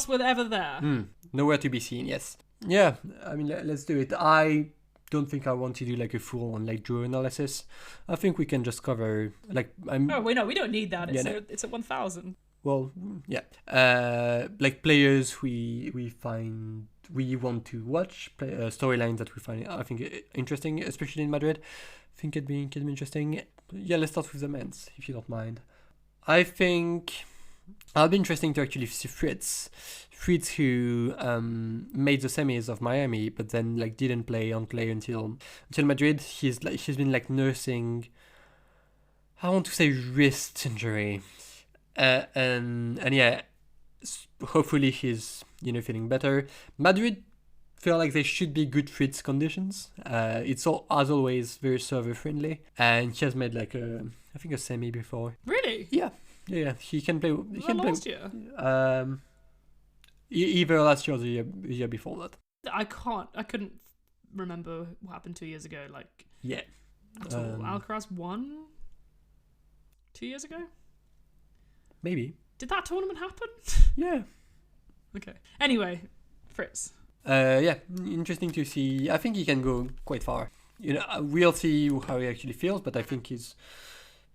were ever there. Nowhere to be seen, yes. Yeah, I mean, let's do it. I don't think I want to do like a full on like draw analysis. I think we can just cover like we don't need that. It's at 1,000. Well, yeah. Like players we find we want to watch, storylines that we find I think interesting, especially in Madrid. I think it can be interesting. Yeah, let's start with the men's, if you don't mind. I think it'll be interesting to actually see Fritz, who made the semis of Miami, but then like didn't play until Madrid. He's been like nursing, I want to say, wrist injury, and yeah, hopefully he's feeling better. Madrid feel like they should be good Fritz conditions. It's as always very server friendly, and he has made like a semi before. Really? Yeah. He can play. Last year. Either last year or the year before that. I couldn't remember what happened 2 years ago. Like, yeah, at all. Alcaraz won 2 years ago. Maybe. Did that tournament happen? Yeah. Okay. Anyway, Fritz. Yeah, interesting to see. I think he can go quite far. We'll see how he actually feels, but I think he's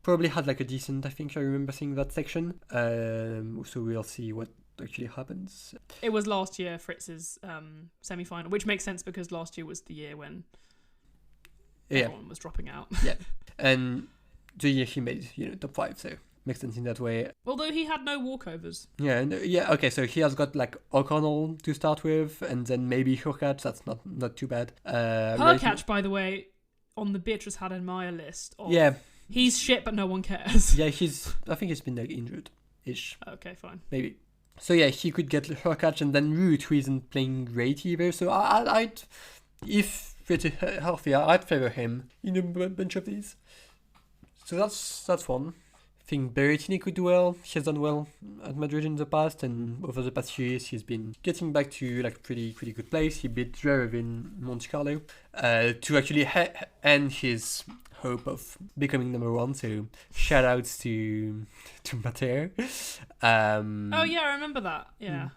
probably had like a decent. I think I remember seeing that section. So we'll see what actually happens. It was last year Fritz's semi-final, which makes sense because last year was the year when everyone was dropping out. Yeah, and the year he made top 5, so makes sense in that way. Although he had no walkovers. Yeah. Okay, so he has got like O'Connell to start with, and then maybe Hurkacz. That's not too bad. Hurkacz, by the way, on the Beatrice Haddon-Meyer list. Yeah. He's shit, but no one cares. Yeah, I think he's been like injured-ish. Okay, fine. Maybe. So yeah, he could get Hurkacz, and then Ruud, who isn't playing great either. So I'd if Fritz is healthier, I'd favor him in a bunch of these. So that's one. I think Berrettini could do well. He has done well at Madrid in the past, and over the past few years, he's been getting back to like pretty good place. He beat Zverev in Monte Carlo to actually end his hope of becoming number 1. So shout outs to Matteo. Oh yeah, I remember that. Yeah.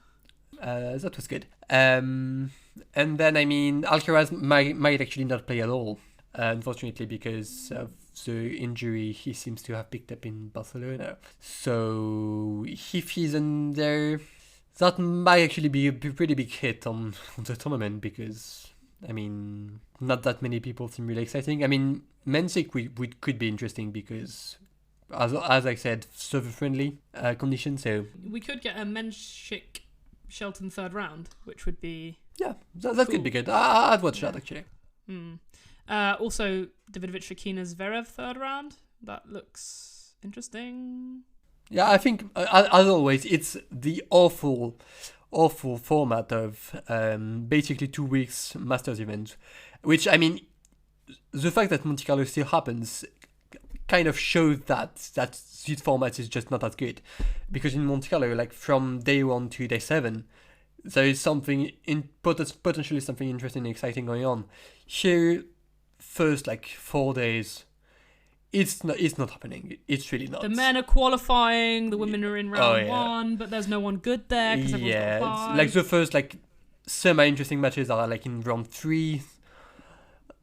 That was good. And then I mean Alcaraz might actually not play at all, unfortunately, because of the injury he seems to have picked up in Barcelona. So if he's in there, that might actually be a pretty big hit on the tournament, because, I mean, not that many people seem really exciting. I mean, Mensik could be interesting because, as I said, server-friendly condition, so... We could get a Menschik Shelton third round, which would be... Yeah, that cool. could be good. I'd watch that, actually. Also, Davidovich Fokina Zverev third round. That looks interesting. Yeah, I think, as always, it's the awful format of basically 2 weeks Masters event, which, I mean, the fact that Monte Carlo still happens kind of shows that this format is just not as good, because in Monte Carlo, like from day 1 to day 7, there is something potentially something interesting and exciting going on. Here, first like 4 days, it's not happening. It's really not. The men are qualifying, the women are in round 1, but there's no one good there because everyone's got it's five. like the first like semi-interesting matches are like in round 3.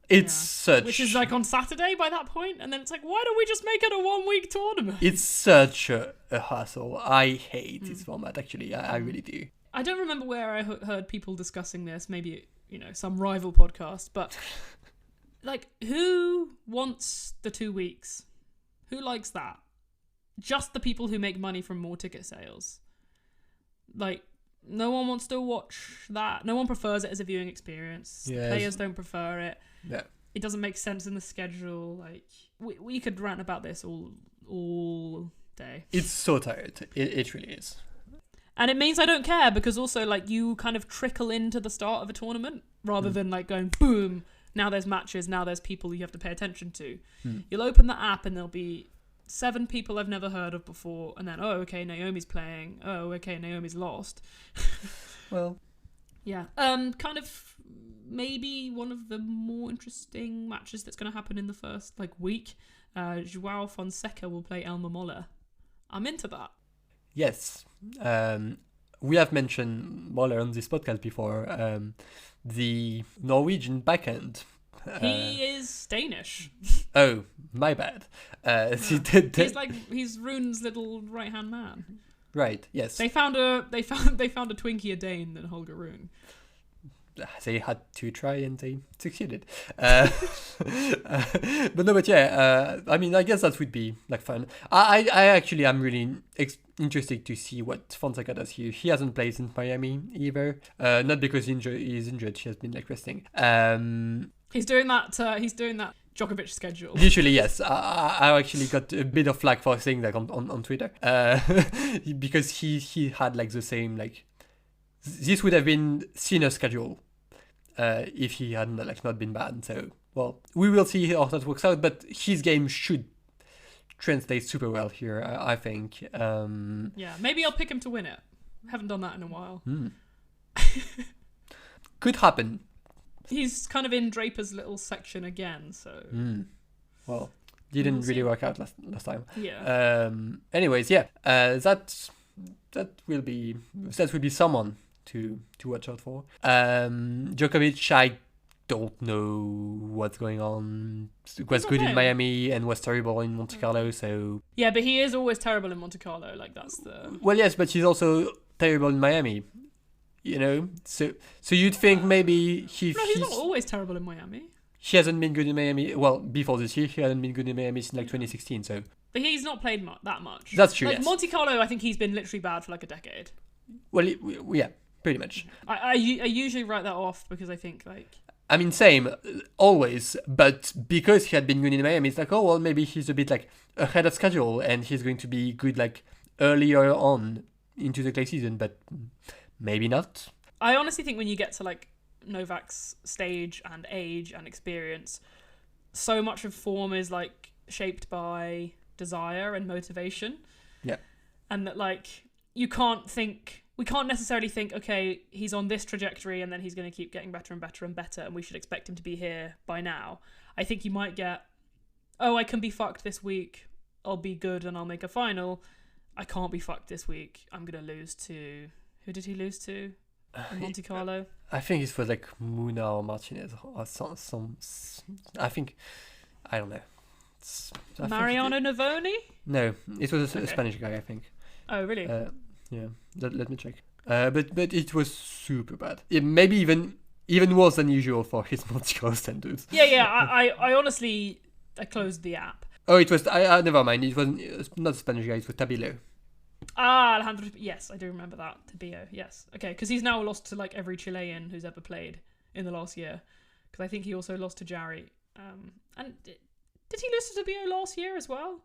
It's such... Which is like on Saturday by that point, and then it's like, why don't we just make it a 1-week tournament? It's such a hassle. I hate this format, actually. I really do. I don't remember where I heard people discussing this, maybe, some rival podcast, but like, who wants the 2 weeks? Who likes that? Just the people who make money from more ticket sales. Like, no one wants to watch that. No one prefers it as a viewing experience. Yes. Players don't prefer it. Yeah. It doesn't make sense in the schedule. Like, we could rant about this all day. It's so tired. It really is. And it means I don't care, because also, like, you kind of trickle into the start of a tournament rather than, like, going, boom, now there's matches, now there's people you have to pay attention to. You'll open the app and there'll be 7 people I've never heard of before, and then, oh, okay, Naomi's playing. Oh, okay, Naomi's lost. Well... Yeah. Kind of maybe one of the more interesting matches that's going to happen in the first, like, week. Joao Fonseca will play Elmer Moller. I'm into that. Yes. We have mentioned Moller on this podcast before. The Norwegian backhand. He is Danish. Oh, my bad. He's Rune's little right-hand man. Right, yes. They found a twinkier Dane than Holger Rune. They had to try and they succeeded. But yeah, I mean, I guess that would be like fun. I actually am really interested to see what Fonseca does here. He hasn't played since Miami either. Not because he's injured. He has been like resting. He's doing that Djokovic schedule. Literally, yes. I actually got a bit of flack for saying that on Twitter, because he had like the same like. This would have been Sinner's schedule if he had not been banned. So, well, we will see how that works out. But his game should translate super well here, I think. Yeah, maybe I'll pick him to win it. Haven't done that in a while. Could happen. He's kind of in Draper's little section again, so... Well, didn't really work out last time. Yeah. Anyways, yeah. That will be someone to watch out for. Djokovic, I don't know what's going on. Was good in Miami and was terrible in Monte Carlo, so... Yeah, but he is always terrible in Monte Carlo, like that's the... Well, yes, but he's also terrible in Miami. So you'd think maybe he's not always terrible in Miami. He hasn't been good in Miami. Well, before this year, he hadn't been good in Miami since like 2016. So, but he's not played that much. That's true. Like yes. Monte Carlo, I think he's been literally bad for like a decade. Well, yeah, pretty much. I usually write that off because I think like. I mean, same, always. But because he had been good in Miami, it's like, oh well, maybe he's a bit like ahead of schedule, and he's going to be good like earlier on into the clay season. But maybe not. I honestly think when you get to like Novak's stage and age and experience, so much of form is like shaped by desire and motivation. Yeah. And that like we can't necessarily think, okay, he's on this trajectory and then he's going to keep getting better and better and better and we should expect him to be here by now. I think you might get, oh, I can be fucked this week, I'll be good and I'll make a final. I can't be fucked this week, I'm going to lose to... Who did he lose to? In Monte Carlo? I think it was like Muna or Martinez or some I think, I don't know. I think Mariano Navoni? No, it was a Okay. Spanish guy, I think. Oh, really? Yeah, let me check. But it was super bad. Maybe even worse than usual for his multicolor standards. Yeah. I honestly, I closed the app. Oh, it was. I never mind. It was not a Spanish guy. It was Tabilo. Ah, Alejandro. Yes, I do remember that. Tabio. Yes. Okay, because he's now lost to like every Chilean who's ever played in the last year. Because I think he also lost to Jarry. And did he lose to Tabio last year as well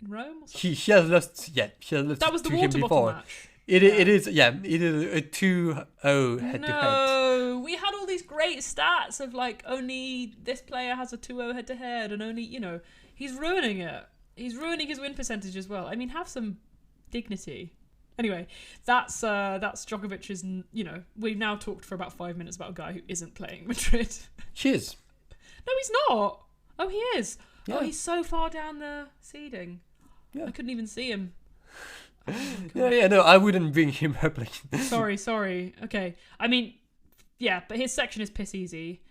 in Rome? Or something? He has lost. Yeah, he has lost That was the to him water bottle before. match. It is. Yeah, it is a 2-0 head to head. No, we had all these great stats of like only this player has a 2-0 head to head, and only he's ruining it. He's ruining his win percentage as well. I mean, have some dignity. Anyway, that's Djokovic's. We've now talked for about 5 minutes about a guy who isn't playing Madrid. He is. No, he's not. Oh, he is. Yeah. Oh, he's so far down the seeding. Yeah. I couldn't even see him. Oh, Yeah. No, I wouldn't bring him up. Like. Sorry. Okay. I mean, yeah, but his section is piss easy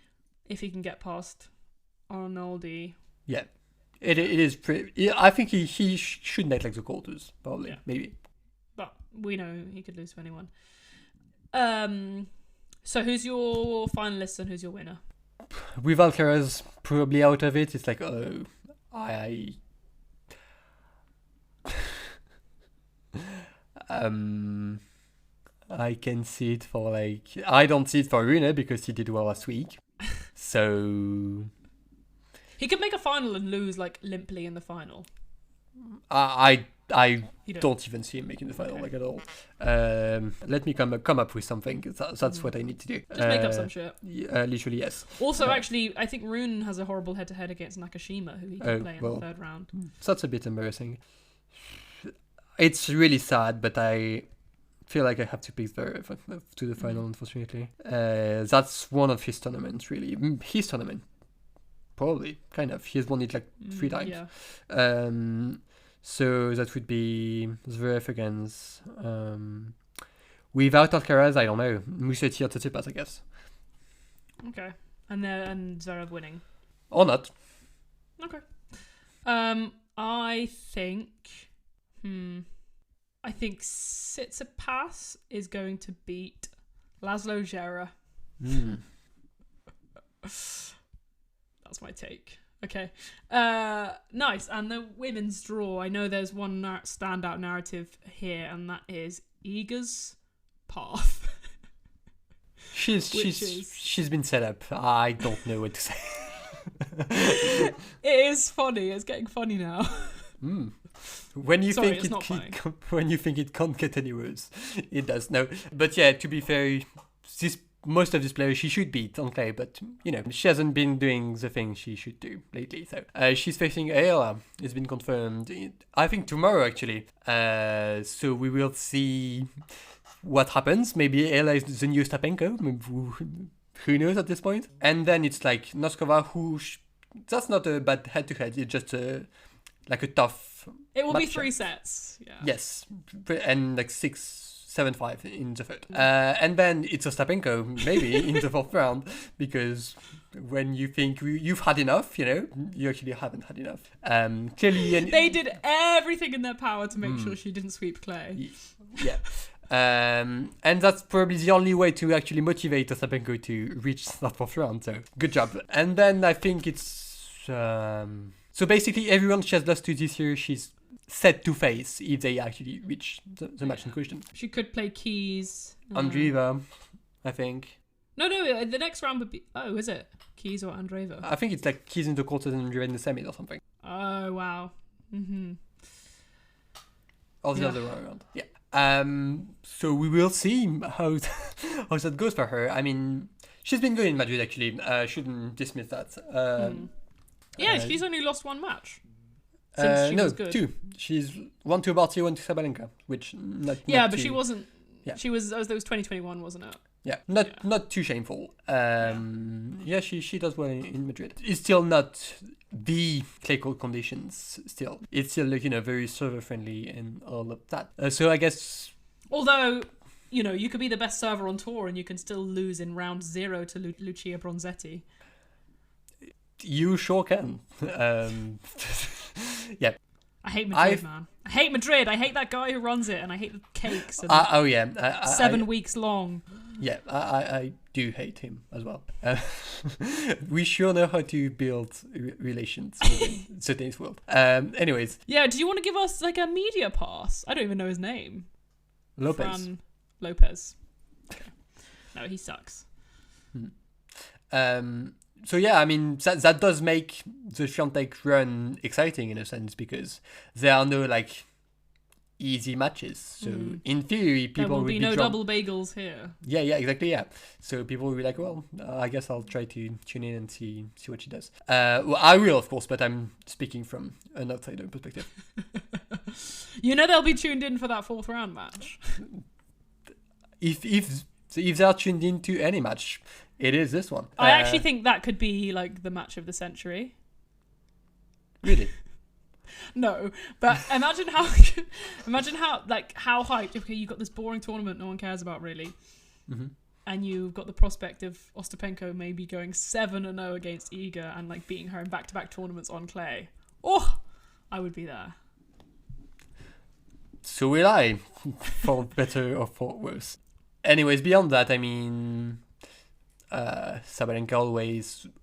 if he can get past Arnoldi. Yeah, it is pretty. Yeah, I think he should make like the quarters probably. Yeah. Maybe. But we know he could lose to anyone. So who's your finalist and who's your winner? With Alcaraz probably out of it, it's like I can see it for like I don't see it for Rune because he did well last week. So He could make a final and lose like limply in the final. I You don't even see him making the final Okay. like at all. Let me come up with something. That's what I need to do. Just make up some shit. Literally, yes. Also, actually, I think Rune has a horrible head-to-head against Nakashima, who he did play in the third round. That's a bit embarrassing. It's really sad, but I feel like I have to pick Zverev to the final, unfortunately. That's one of his tournaments, really. His tournament. Probably, kind of. He's won it like 3 times. Yeah. So that would be Zverev against... without Alcaraz, I don't know. Musetti or Tsitsipas, I guess. Okay. And Zverev winning. Or not. Okay. I think... I think Tsitsipas is going to beat Laszlo Djere. That's my take. Okay. Nice. And the women's draw. I know there's one standout narrative here, and that is Iga's path. She's been set up. I don't know what to say. It is funny. It's getting funny now. When you Sorry, think it's not funny. when you think it can't get any worse, it does. No, but yeah. To be fair, most of these players she should beat on clay, but she hasn't been doing the thing she should do lately. So she's facing Ayala. It's been confirmed. I think tomorrow actually. So we will see what happens. Maybe Ayala is the new Stapenko. Who knows at this point? And then it's like Noskova, that's not a bad head-to-head. It's just like a tough. It will be matchup. 3 sets. Yeah. Yes, and like 6-7-5 in the third. And then it's Ostapenko maybe in the fourth round, because when you think you've had enough, you actually haven't had enough. Clearly, They did everything in their power to make sure she didn't sweep clay. Yeah. And that's probably the only way to actually motivate Ostapenko to reach that fourth round. So good job. And then I think it's so basically everyone she has lost to this year, she's set to face if they actually reach the match in question. She could play Keys. Andreeva, I think. No, the next round would be... Oh, is it? Keys or Andreeva? I think it's like Keys in the quarters and Andreeva in the semis or something. Oh, wow. Mm-hmm. Or the other way around. Yeah. So we will see how that goes for her. I mean, she's been good in Madrid, actually. Shouldn't dismiss that. Yeah, she's only lost 1 match. Since she was good. 2. She's 1 to Barty, 1 to Sabalenka, which not but too, she wasn't. Yeah. She was. That was 2021, wasn't it? Yeah, not too shameful. She does well in Madrid. It's still not the clay court conditions. Still, it's still very server friendly and all of that. So I guess. Although, you could be the best server on tour and you can still lose in round 0 to Lucia Bronzetti. You sure can. Yeah. I hate Madrid, man. I hate Madrid. I hate that guy who runs it, and I hate the cakes. And Oh yeah. 7 weeks long. Yeah, I do hate him as well. We sure know how to build relations in today's world. Anyways. Yeah, do you want to give us like a media pass? I don't even know his name. Lopez. Fran Lopez. Okay. No, he sucks. So yeah, I mean that does make the Swiatek run exciting in a sense because there are no like easy matches. So in theory, people there will would be no double bagels here. Yeah, exactly. Yeah. So people will be like, well, I guess I'll try to tune in and see what she does. Well, I will, of course, but I'm speaking from an outsider perspective. You know they'll be tuned in for that 4th round match. If they are tuned into any match, it is this one. I actually think that could be like the match of the century. Really? No, but imagine how hyped. Okay, you got this boring tournament no one cares about really, and you've got the prospect of Ostapenko maybe going 7-0 against Iga and like beating her in back-to-back tournaments on clay. Oh, I would be there. So will I, for better or for worse. Anyways, beyond that, I mean, Sabalenka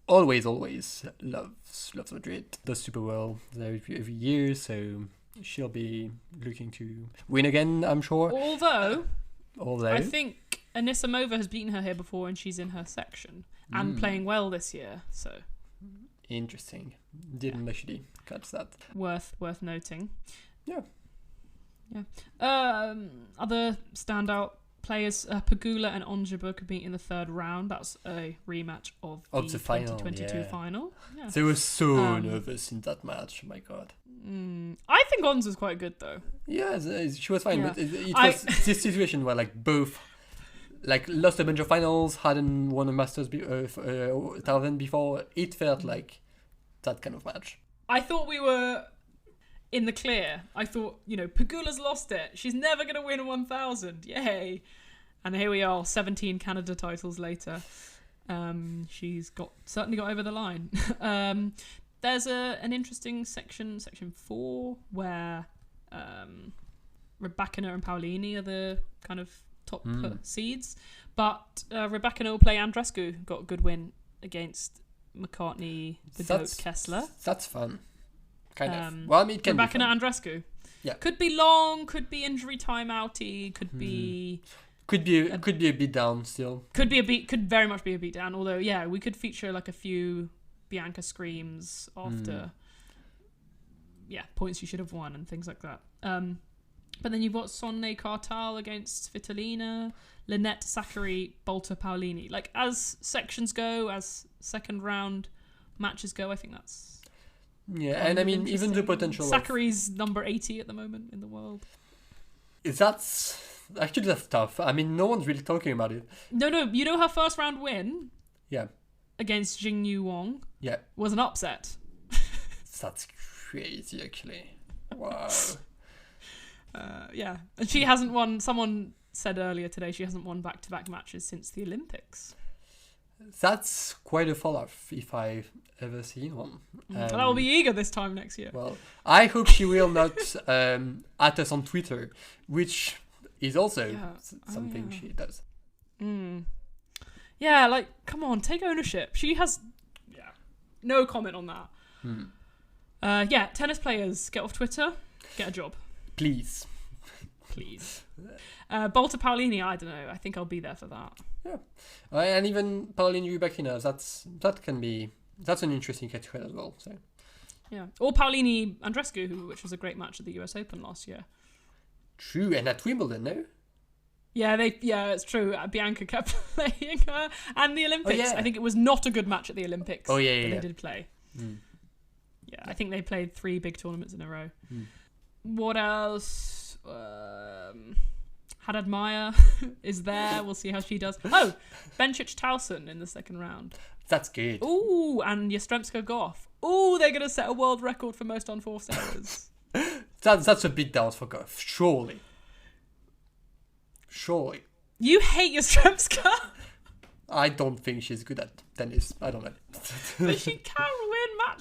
always loves Madrid. Does super well there every year, so she'll be looking to win again, I'm sure. Although I think Anisimova has beaten her here before, and she's in her section and playing well this year. So interesting. Didn't actually catch that. Worth noting. Yeah. Other standout players, Pegula and Onjaba could meet in the 3rd round. That's a rematch of the final, 2022 final. Yeah. They were so nervous in that match. My God. I think Ons was quite good though. Yeah, she was fine, but it was this situation where like both like lost a bunch of finals, hadn't won a Masters 1000 before. It felt like that kind of match. I thought we were in the clear. I thought, Pegula's lost it. She's never going to win 1,000. Yay. And here we are, 17 Canada titles later. She's certainly got over the line. There's an interesting section 4, where Rybakina and Paolini are the kind of top seeds. But Rybakina will play Andreescu. Got a good win against McCartney, the GOAT Kessler. That's fun. Kind of. Well, I mean, it can be fun. Rebecca Andreescu. Yeah. Could be long, could be injury time outy, could be a beat down still. Could very much be a beat down, although yeah, we could feature like a few Bianca screams after points you should have won and things like that. But then you've got Sonne Cartal against Svitolina, Lynette Sakkari, Bolter Paolini. Like as sections go, as 2nd round matches go, I think that's and I mean even the potential. Sakkari's number 80 at the moment in the world. That's tough. I mean, no one's really talking about it. No, you know her 1st round win. Yeah. Against Jingyu Wang. Yeah. Was an upset. That's crazy, actually. Wow. Yeah, and she hasn't won. Someone said earlier today she hasn't won back-to-back matches since the Olympics. That's quite a fall-off if I've ever seen one. That will be eager this time next year. Well, I hope she will not at us on Twitter, which is also something she does. Yeah, like, come on, take ownership. She has... Yeah, no comment on that. Tennis players, get off Twitter, get a job. Please. Bolter Paolini, I don't know. I think I'll be there for that. Yeah, and even Paolini Rybakina, that's an interesting category as well. So, yeah, or Paolini Andreescu, which was a great match at the US Open last year. True, and at Wimbledon, no? Yeah, it's true. Bianca kept playing her, and the Olympics. Oh, yeah. I think it was not a good match at the Olympics. Oh yeah. They did play. Yeah, I think they played 3 big tournaments in a row. What else? Haddad Maya is there. We'll see how she does. Oh, Bencic Towson in the 2nd round. That's good. Ooh, and Yastremska Goff. Ooh, they're going to set a world record for most unforced errors. That's a beat down for Goff, surely. You hate Yastremska? I don't think she's good at tennis. I don't know. But she can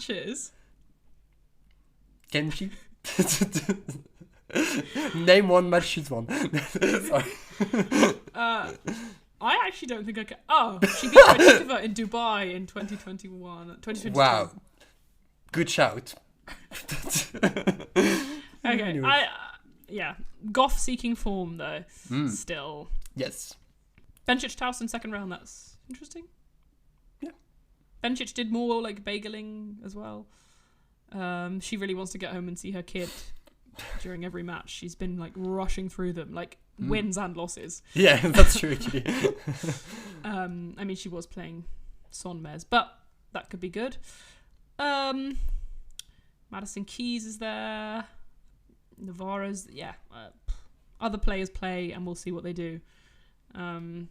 matches. Can she? Name one match she's won. Sorry. I actually don't think I can. Oh, she beat Medvedev in Dubai in 2022. Wow. Good shout. Okay. Yeah. Goff seeking form though. Still. Yes. Bencic Towson second round. That's interesting. Yeah. Bencic did more like bageling as well. She really wants to get home and see her kid during every match. She's been like rushing through them, like wins and losses. Yeah, that's true actually. I mean, she was playing Son Mez, but that could be good. Madison Keys is there. Navarro's, yeah. Other players play, and we'll see what they do.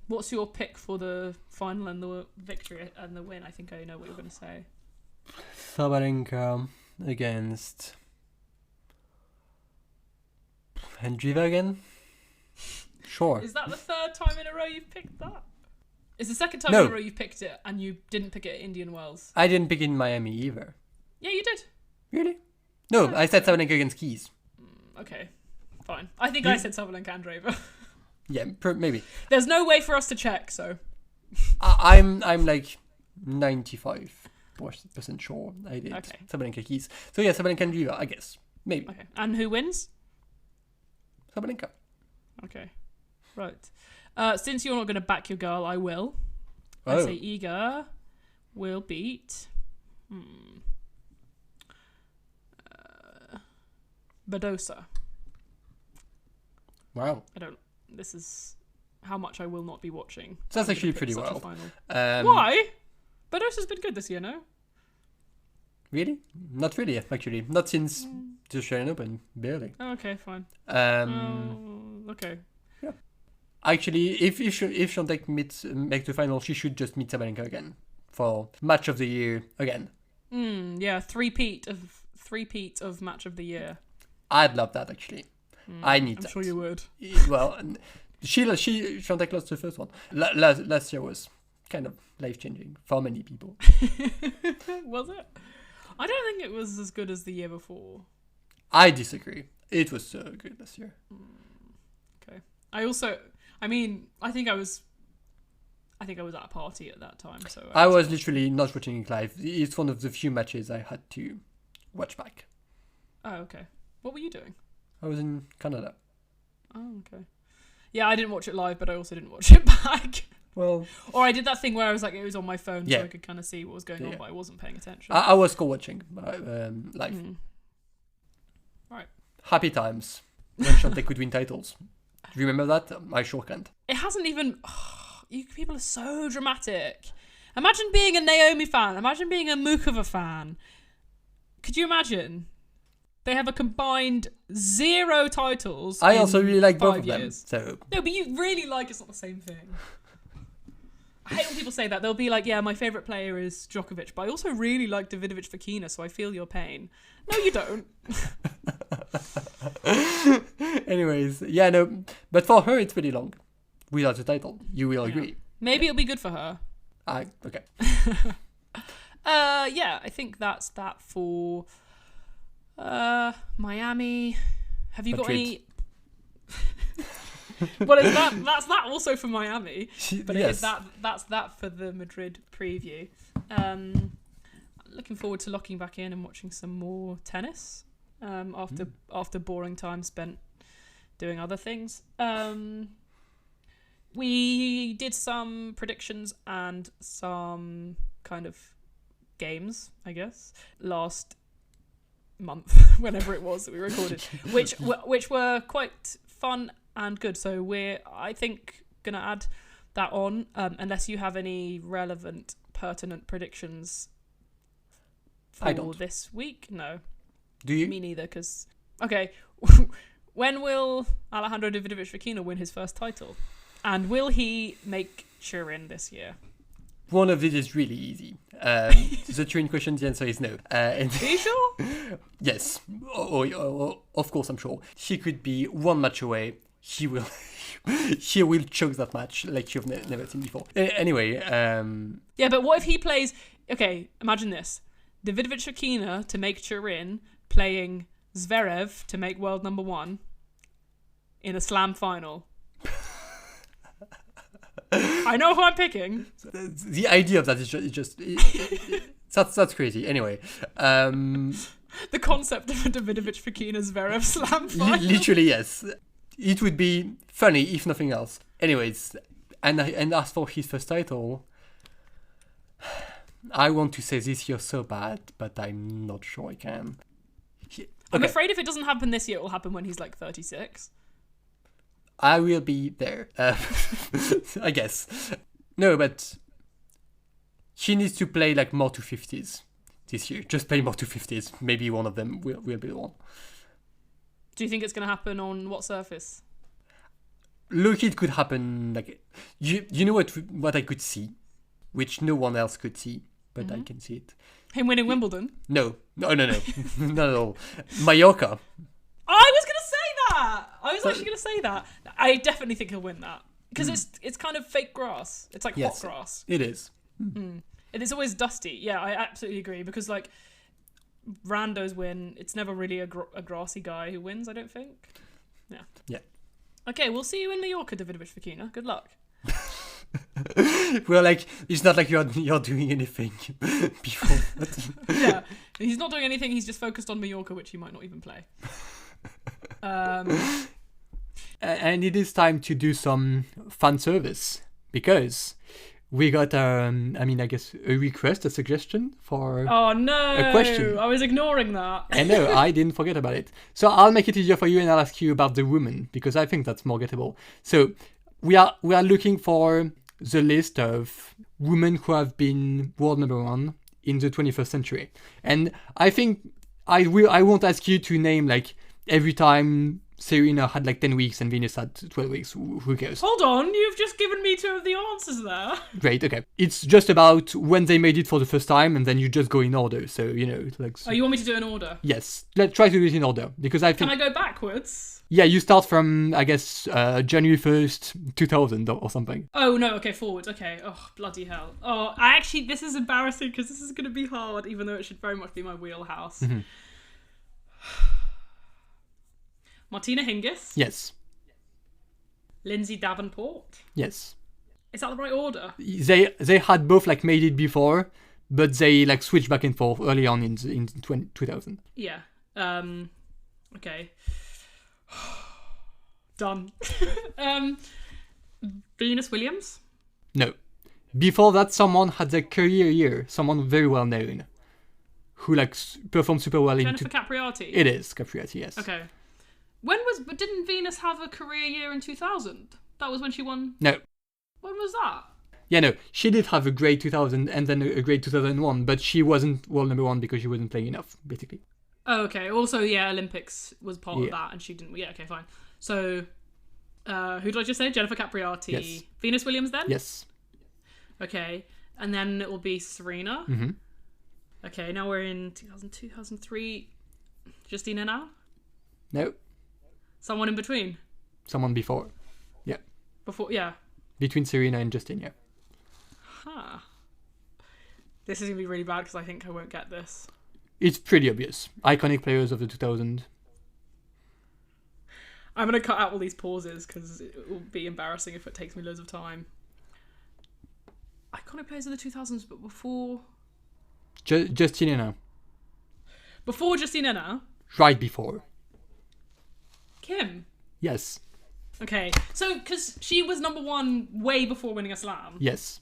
What's your pick for the final and the victory and the win? I think I know what you're going to say. Sabalenka against Hendriva again? Sure. Is that the third time in a row you've picked that? It's the second time No. in a row you've picked it and you didn't pick it at Indian Wells. I didn't pick in Miami either. Yeah, you did. Really? No, I said Sabalenka against Keys. Okay, fine. I think I said Sabalenka and Andreeva. Yeah, maybe. There's no way for us to check, so. I'm like 95% sure I did. Okay. Sabalenka Keys. So yeah, Sabalenka and Hendriva, I guess. Maybe. Okay. And who wins? Sabalenka. Okay. Right. Since you're not going to back your girl, I will. I Oh. say Iga will beat Badosa. Wow. This is how much I will not be watching. So that's I'm actually gonna pick pretty such a well. final. Why? Badosa's been good this year, no? Really? Not really, actually. Not since the Australian Open. Barely. Oh, okay, fine. Okay. Actually, if Swiatek make the final, she should just meet Sabalenka again for match of the year again. Yeah, three-peat of match of the year. I'd love that actually. I need I'm that. sure you would. Well, Swiatek lost the first one. Last year was kind of life-changing for many people. Was it? I don't think it was as good as the year before. I disagree. It was so good this year. Okay. I think I was at a party at that time, so I was literally not watching it live. It's one of the few matches I had to watch back. Oh, okay. What were you doing? I was in Canada. Oh, okay. Yeah, I didn't watch it live, but I also didn't watch it back. Well, or I did that thing where I was like, it was on my phone, Yeah. so I could kind of see what was going on, Yeah. but I wasn't paying attention. I was co-watching live. Right. Happy times when Swiatek could win titles. Do you remember that? I sure can't. It hasn't even. You people are so dramatic. Imagine being a Naomi fan. Imagine being a Mukova fan. Could you imagine? They have a combined 0 titles. I also really like both 5 of them. years. So No, but you really like it's not the same thing. I hate when people say that. They'll be like, yeah, my favourite player is Djokovic, but I also really like Davidovich Fokina, so I feel your pain. No, you don't. anyways, yeah, no, but for her it's pretty long without the title. You will agree. Maybe it'll be good for her. Okay. Yeah, I think that's that for Miami. Have you got Madrid. any? Well, is that's that also for Miami, but Yes. that's that for the Madrid preview. Looking forward to locking back in and watching some more tennis after boring time spent doing other things. We did some predictions and some kind of games, I guess, last month, whenever it was that we recorded, which were quite fun and good. So we're, I think, gonna add that on, unless you have any relevant, pertinent predictions I for don't. this week. No, Do you? me neither. Because okay, when will Alejandro Davidovich Fokina win his first title, and will he make Turin this year? One of these is really easy. The Turin question, the answer is no. And Are you sure? yes, of course, I'm sure. He could be one match away. He will choke that match like you've never seen before. Anyway, Yeah, but what if he plays? Okay, imagine this: Davidovich Fokina to make Turin, playing Zverev to make world number 1 in a slam final. I know who I'm picking. The idea of that is just that's crazy. Anyway, the concept of a Davidovich Fokina Zverev slam final. Literally, yes. It would be funny if nothing else. Anyways, and as for his first title, I want to say this year so bad, but I'm not sure I can. I'm afraid if it doesn't happen this year, it will happen when he's like 36. I will be there, I guess. No, but he needs to play like more 250s this year. Just play more 250s. Maybe one of them will be the one. Do you think it's going to happen on what surface? Look, it could happen. Like you know what I could see, which no one else could see, but I can see it. Him winning Wimbledon? No, not at all. Mallorca. I was going to say that. I was actually going to say that. I definitely think he'll win that because it's kind of fake grass. It's like hot grass. It is. And it's always dusty. Yeah, I absolutely agree because like randos win. It's never really a grassy guy who wins. I don't think. Yeah. Yeah. Okay, we'll see you in Mallorca, Davidovich Fokina. Good luck. Well, like it's not like you're doing anything before. Yeah, he's not doing anything. He's just focused on Mallorca, which he might not even play. And it is time to do some fan service because we got a request, a suggestion for a question. I was ignoring that. I know, I didn't forget about it. So I'll make it easier for you and I'll ask you about the women because I think that's more gettable. So we are looking for the list of women who have been world number 1 in the 21st century. And I think I won't ask you to name like every time Serena had like 10 weeks and Venus had 12 weeks. Who cares? Hold on, you've just given me 2 of the answers there. Great, okay. It's just about when they made it for the first time and then you just go in order. So, you know, like... Oh, you want me to do it in order? Yes. Let's try to do it in order because I think... Can I go backwards? Yeah, you start from, I guess, January 1st, 2000 or something. Oh, no, okay, forwards, okay. Oh, bloody hell. Oh, this is embarrassing because this is going to be hard, even though it should very much be my wheelhouse. Mm-hmm. Martina Hingis. Yes. Lindsay Davenport. Yes. Is that the right order? They had both like made it before, but they like switched back and forth early on in 2000. Yeah. Okay. Done. Venus Williams? No. Before that, someone had their career year. Someone very well known, who like performed super well. Jennifer Capriati. It is Capriati, yes. Okay. But didn't Venus have a career year in 2000? That was when she won. No. When was that? Yeah, no. She did have a great 2000 and then a great 2001, but she wasn't world number 1 because she wasn't playing enough, basically. Oh, okay. Also, yeah, Olympics was part of that, and she didn't. Yeah, okay, fine. So, who did I just say? Jennifer Capriati. Yes. Venus Williams then? Yes. Okay. And then it will be Serena. Mm-hmm. Okay, now we're in 2002, 2003. Justina now? No. Someone in between? Someone before. Yeah. Before, yeah. Between Serena and Justin, yeah. Huh. This is going to be really bad because I think I won't get this. It's pretty obvious. Iconic players of the 2000. I'm going to cut out all these pauses because it will be embarrassing if it takes me loads of time. Iconic players of the 2000s, but before... Justina now. Before Justina now? Right before. Kim? Yes. Okay, so because she was number 1 way before winning a slam. Yes.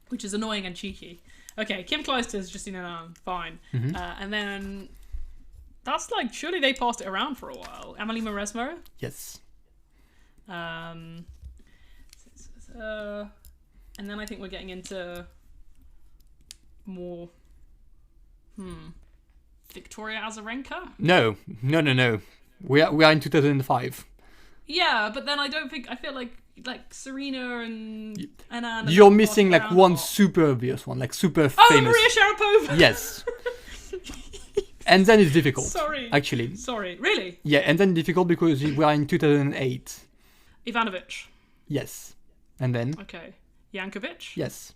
Which is annoying and cheeky. Okay, Kim Clijsters, Justina now, fine. Mm-hmm. And then... That's like, surely they passed it around for a while. Emily Mauresmo? Yes. And then I think we're getting into more... Victoria Azarenka? No. We are in 2005. Yeah, but then I feel like Serena and Anna. You're missing like one super obvious one, like super famous. Oh, Maria Sharapova! Yes. And then it's difficult. Sorry. Actually. Sorry. Really? Yeah, and then difficult because we are in 2008. Ivanovic. Yes. And then? Okay. Jankovic? Yes.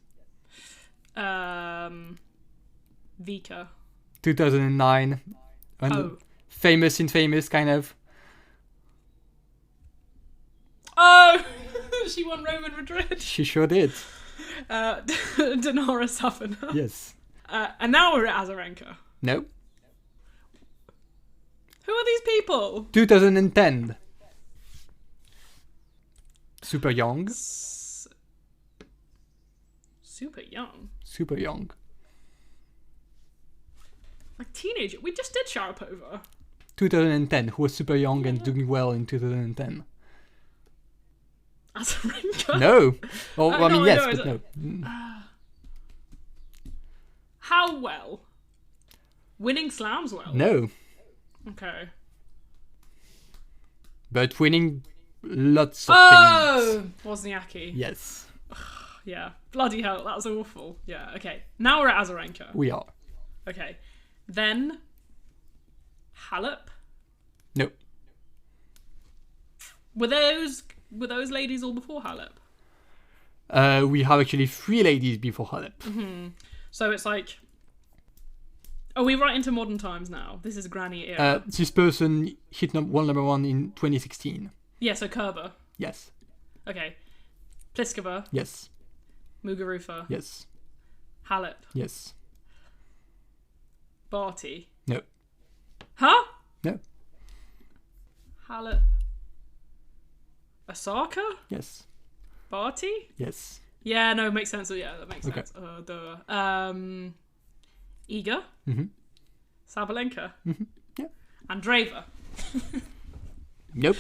Vika. 2009. And Oh. famous in famous, kind of. Oh! She won Roman Madrid. She sure did. Dinara Safina. Yes. And now we're at Azarenka. No. Who are these people? 2010. Super young. Super young. Super young. Like teenager. We just did Sharapova. 2010. Who was super young and doing well in 2010. Azarenka? No. Oh, I mean, no, yes, I but know. no. How well? Winning slams well? No. Okay. But winning lots of things. Wozniacki. Yes. Yeah. Bloody hell, that was awful. Yeah, okay. Now we're at Azarenka. We are. Okay. Then Halep. No. Were those ladies all before Halep? We have actually 3 ladies before Halep. So it's like, are we right into modern times now? This is granny era. This person hit number one in 2016. Yeah, so Kerber. Yes. Okay. Pliskova. Yes. Muguruza. Yes. Halep. Yes. Barty. No. Huh? No. Halep. Osaka? Yes. Barty? Yes. Yeah, no, makes sense. Yeah, that makes Okay. sense. Iga? Mm-hmm. Sabalenka? Mm-hmm. Yeah. Andreeva? Nope.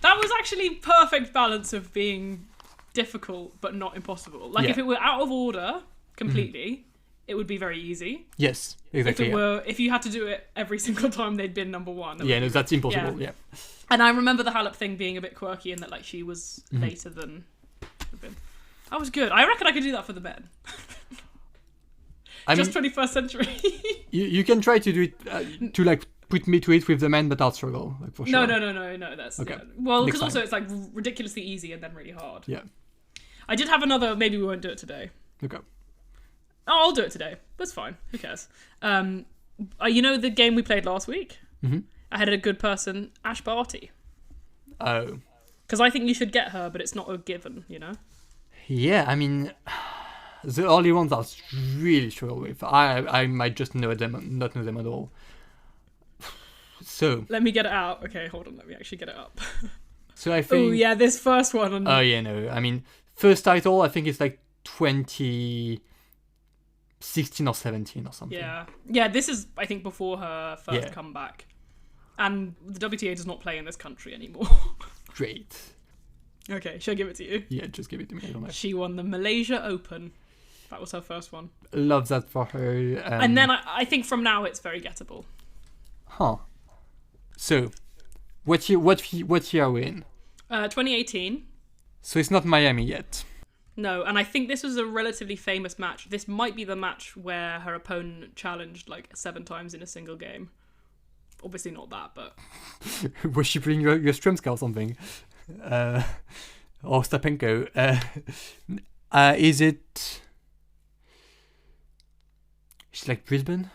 That was actually perfect balance of being difficult but not impossible. Like, Yeah. if it were out of order completely, it would be very easy. Yes. If Exactly. it were, if you had to do it every single time they'd been number one. it Yeah. would No, be- that's impossible. Yeah. And I remember the Halep thing being a bit quirky in that, like, she was Mm-hmm. later than should have been. That was good. I reckon I could do that for the men. I mean, Just 21st century. you can try to do it to like put me to it with the men, but I'll struggle like for sure. No. That's Okay. yeah. Well, Next because also time. it's like ridiculously easy and then really hard. Yeah. I did have another. Maybe we won't do it today. Okay. Oh, I'll do it today. That's fine. Who cares? You know the game we played last week? Mm-hmm. I had a good person, Ash Barty. Oh. Because I think you should get her, but it's not a given, you know? Yeah. I mean, the only ones I really struggle with. I might just know them, not know them at all. So. Let me get it out. Okay, hold on. Let me actually get it up. So I think. Oh, yeah, this first one. Oh yeah, no. I mean, first title. I think it's like 2016 or 17 or something. Yeah, this is, I think, before her first Yeah. comeback. And the WTA does not play in this country anymore. Great. Okay, shall I give it to you? Yeah, just give it to me. I don't know. She won the Malaysia Open. That was her first one. Love that for her. And then I think from now it's very gettable. Huh. So, what year are we in? 2018. So it's not Miami yet. No, and I think this was a relatively famous match. This might be the match where her opponent challenged like 7 times in a single game. Obviously not that, but... Was she playing Stremska or something? Or Stapenko? Is it... Is it like Brisbane?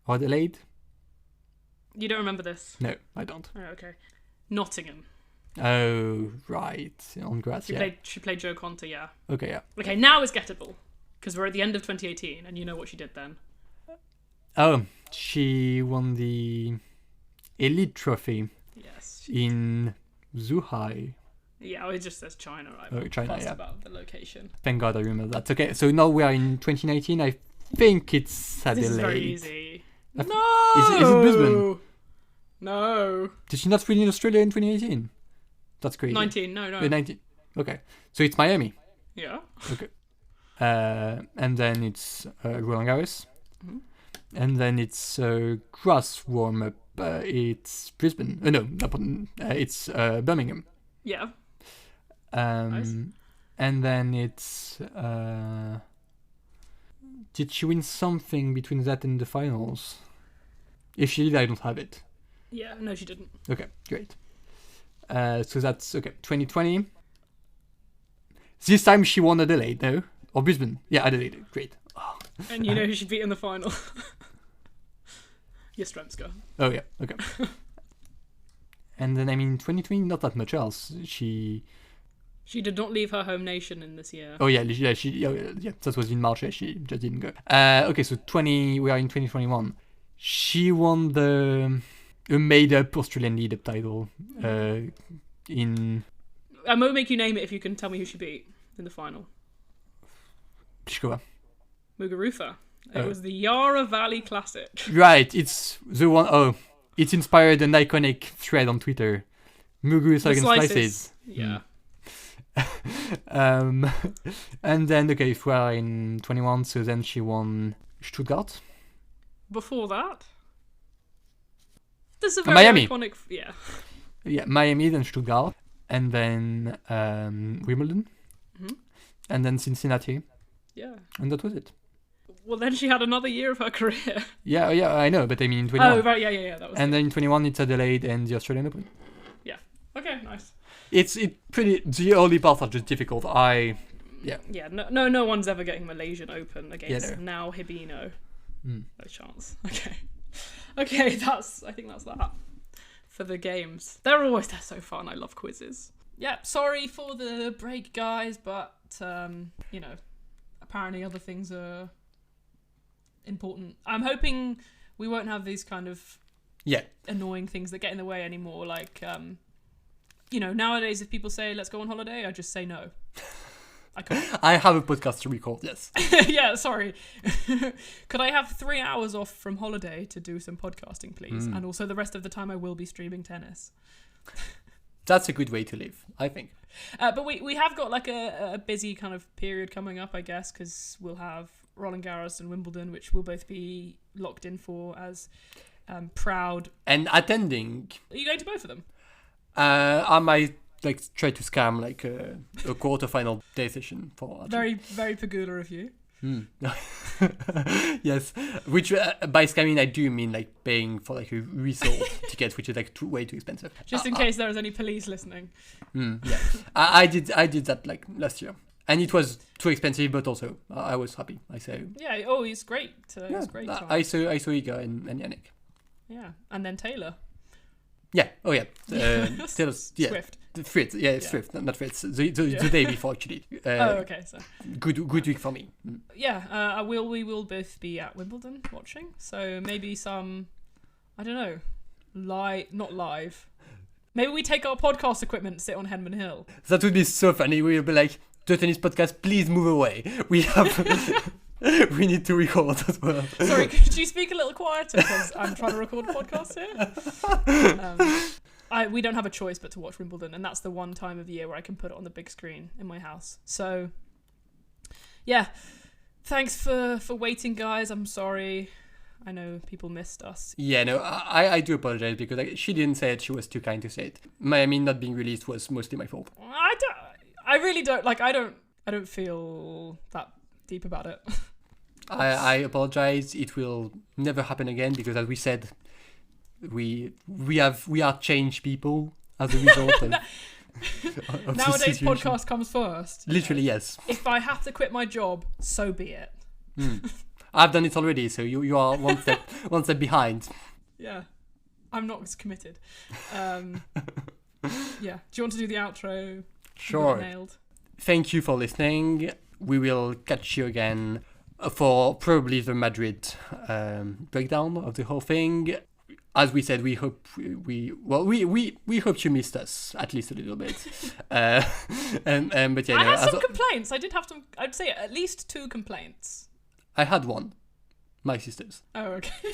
Or Adelaide? You don't remember this? No, I don't. Oh, okay. Nottingham. Oh, right. On grass, She played Joe Conta, yeah. Okay, yeah. Okay, now it's gettable. Because we're at the end of 2018, and you know what she did then. Oh, she won the Elite Trophy Yes. in Zhuhai. Yeah, it just says China. I'm Oh, China, fussed yeah. about the location. Thank God I remember that. Okay, so now we are in 2019. I think it's Adelaide. This is very easy. I- No! Is it Brisbane? No. Did she not win in Australia in 2018? That's crazy. 19, no. 19. Okay, so it's Miami. Yeah. Okay. And then it's Roland Garros. Mhm. And then it's grass warm up. It's Brisbane. It's Birmingham. Yeah. Nice. And then it's. Did she win something between that and the finals? If she did, I don't have it. Yeah, no, she didn't. Okay, great. So that's okay. 2020. This time she won Adelaide, no? Or Brisbane? Yeah, Adelaide. Great. Oh, And you know who she beat in the final? Yastremska. Oh yeah, okay. And then 2020, not that much else. She did not leave her home nation in this year. Oh yeah, that was in March. She just didn't go. Okay, so we are in 2021. She won a made-up Australian lead-up title. In. I won't make you name it if you can tell me who she beat in the final. Pliskova. Muguruza. It was the Yarra Valley Classic. Right, it's the one. Oh, it inspired an iconic thread on Twitter. Muguruza against slices. Yeah. And then if we are in 21, so then she won Stuttgart. Before that, this is a very Miami. iconic. Yeah. Yeah, Miami, then Stuttgart, and then Wimbledon, and then Cincinnati. Yeah. And that was it. Well, then she had another year of her career. Yeah, I know, but in 21. Oh, right, yeah, that was. And then in 21, it's Adelaide and the Australian Open. Yeah. Okay, nice. It's pretty. The early parts are just difficult. Yeah. No one's ever getting Malaysian Open against now Hibino. No chance. Okay, I think that's that for the games. They're so fun. I love quizzes. Yeah, sorry for the break, guys, but apparently other things are important. I'm hoping we won't have these kind of annoying things that get in the way anymore. Like, nowadays if people say let's go on holiday, I just say no. I can't. I have a podcast to record. Yes. Yeah, sorry. Could I have 3 hours off from holiday to do some podcasting, please? And also the rest of the time I will be streaming tennis. That's a good way to live, I think. But we have got like a busy kind of period coming up, I guess, because we'll have Roland Garros and Wimbledon, which we'll both be locked in for as proud. And attending. Are you going to both of them? I might try to scam a quarter-final day session for. Very, very Pagula of you. Yes, which by scamming I do mean paying for a resale ticket, which is way too expensive. Just in case there is any police listening. Yeah, I did that last year, and it was too expensive, but also I was happy. I say. Yeah. Oh, it's great. It's great. I saw Iga and Yannick. Yeah, and then Taylor. Yeah. Oh yeah. Taylor's, yeah. Swift. Fritz. Yeah, Swift, not Fritz. The day before actually. Okay. So. Good week for me. Yeah. We will both be at Wimbledon watching. So maybe some, I don't know, not live. Maybe we take our podcast equipment and sit on Henman Hill. That would be so funny. We'll be like, the tennis podcast, please move away. We have. We need to record as well. Sorry, could you speak a little quieter? Because I'm trying to record a podcast here. We don't have a choice but to watch Wimbledon, and that's the one time of the year where I can put it on the big screen in my house. So, yeah. Thanks for waiting, guys. I'm sorry. I know people missed us. Yeah, no, I do apologize because she didn't say it. She was too kind to say it. Miami not being released was mostly my fault. I really don't. I don't feel that deep about it. I apologize. It will never happen again because, as we said, we are changed people as a result of Nowadays, podcast comes first. Literally, yes. If I have to quit my job, so be it. I've done it already, so you are one step behind. Yeah, I'm not as committed. Yeah. Do you want to do the outro? Sure. Nailed. Thank you for listening. We will catch you again for probably the Madrid breakdown of the whole thing. As we said, we hope we hope you missed us at least a little bit. But yeah, I had some complaints. I did have some. I'd say at least 2 complaints. I had one. My sister's. Oh, okay.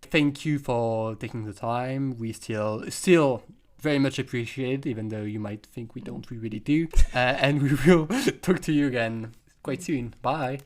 Thank you for taking the time. We still very much appreciate, even though you might think we don't, we really do. And we will talk to you again quite soon. Bye.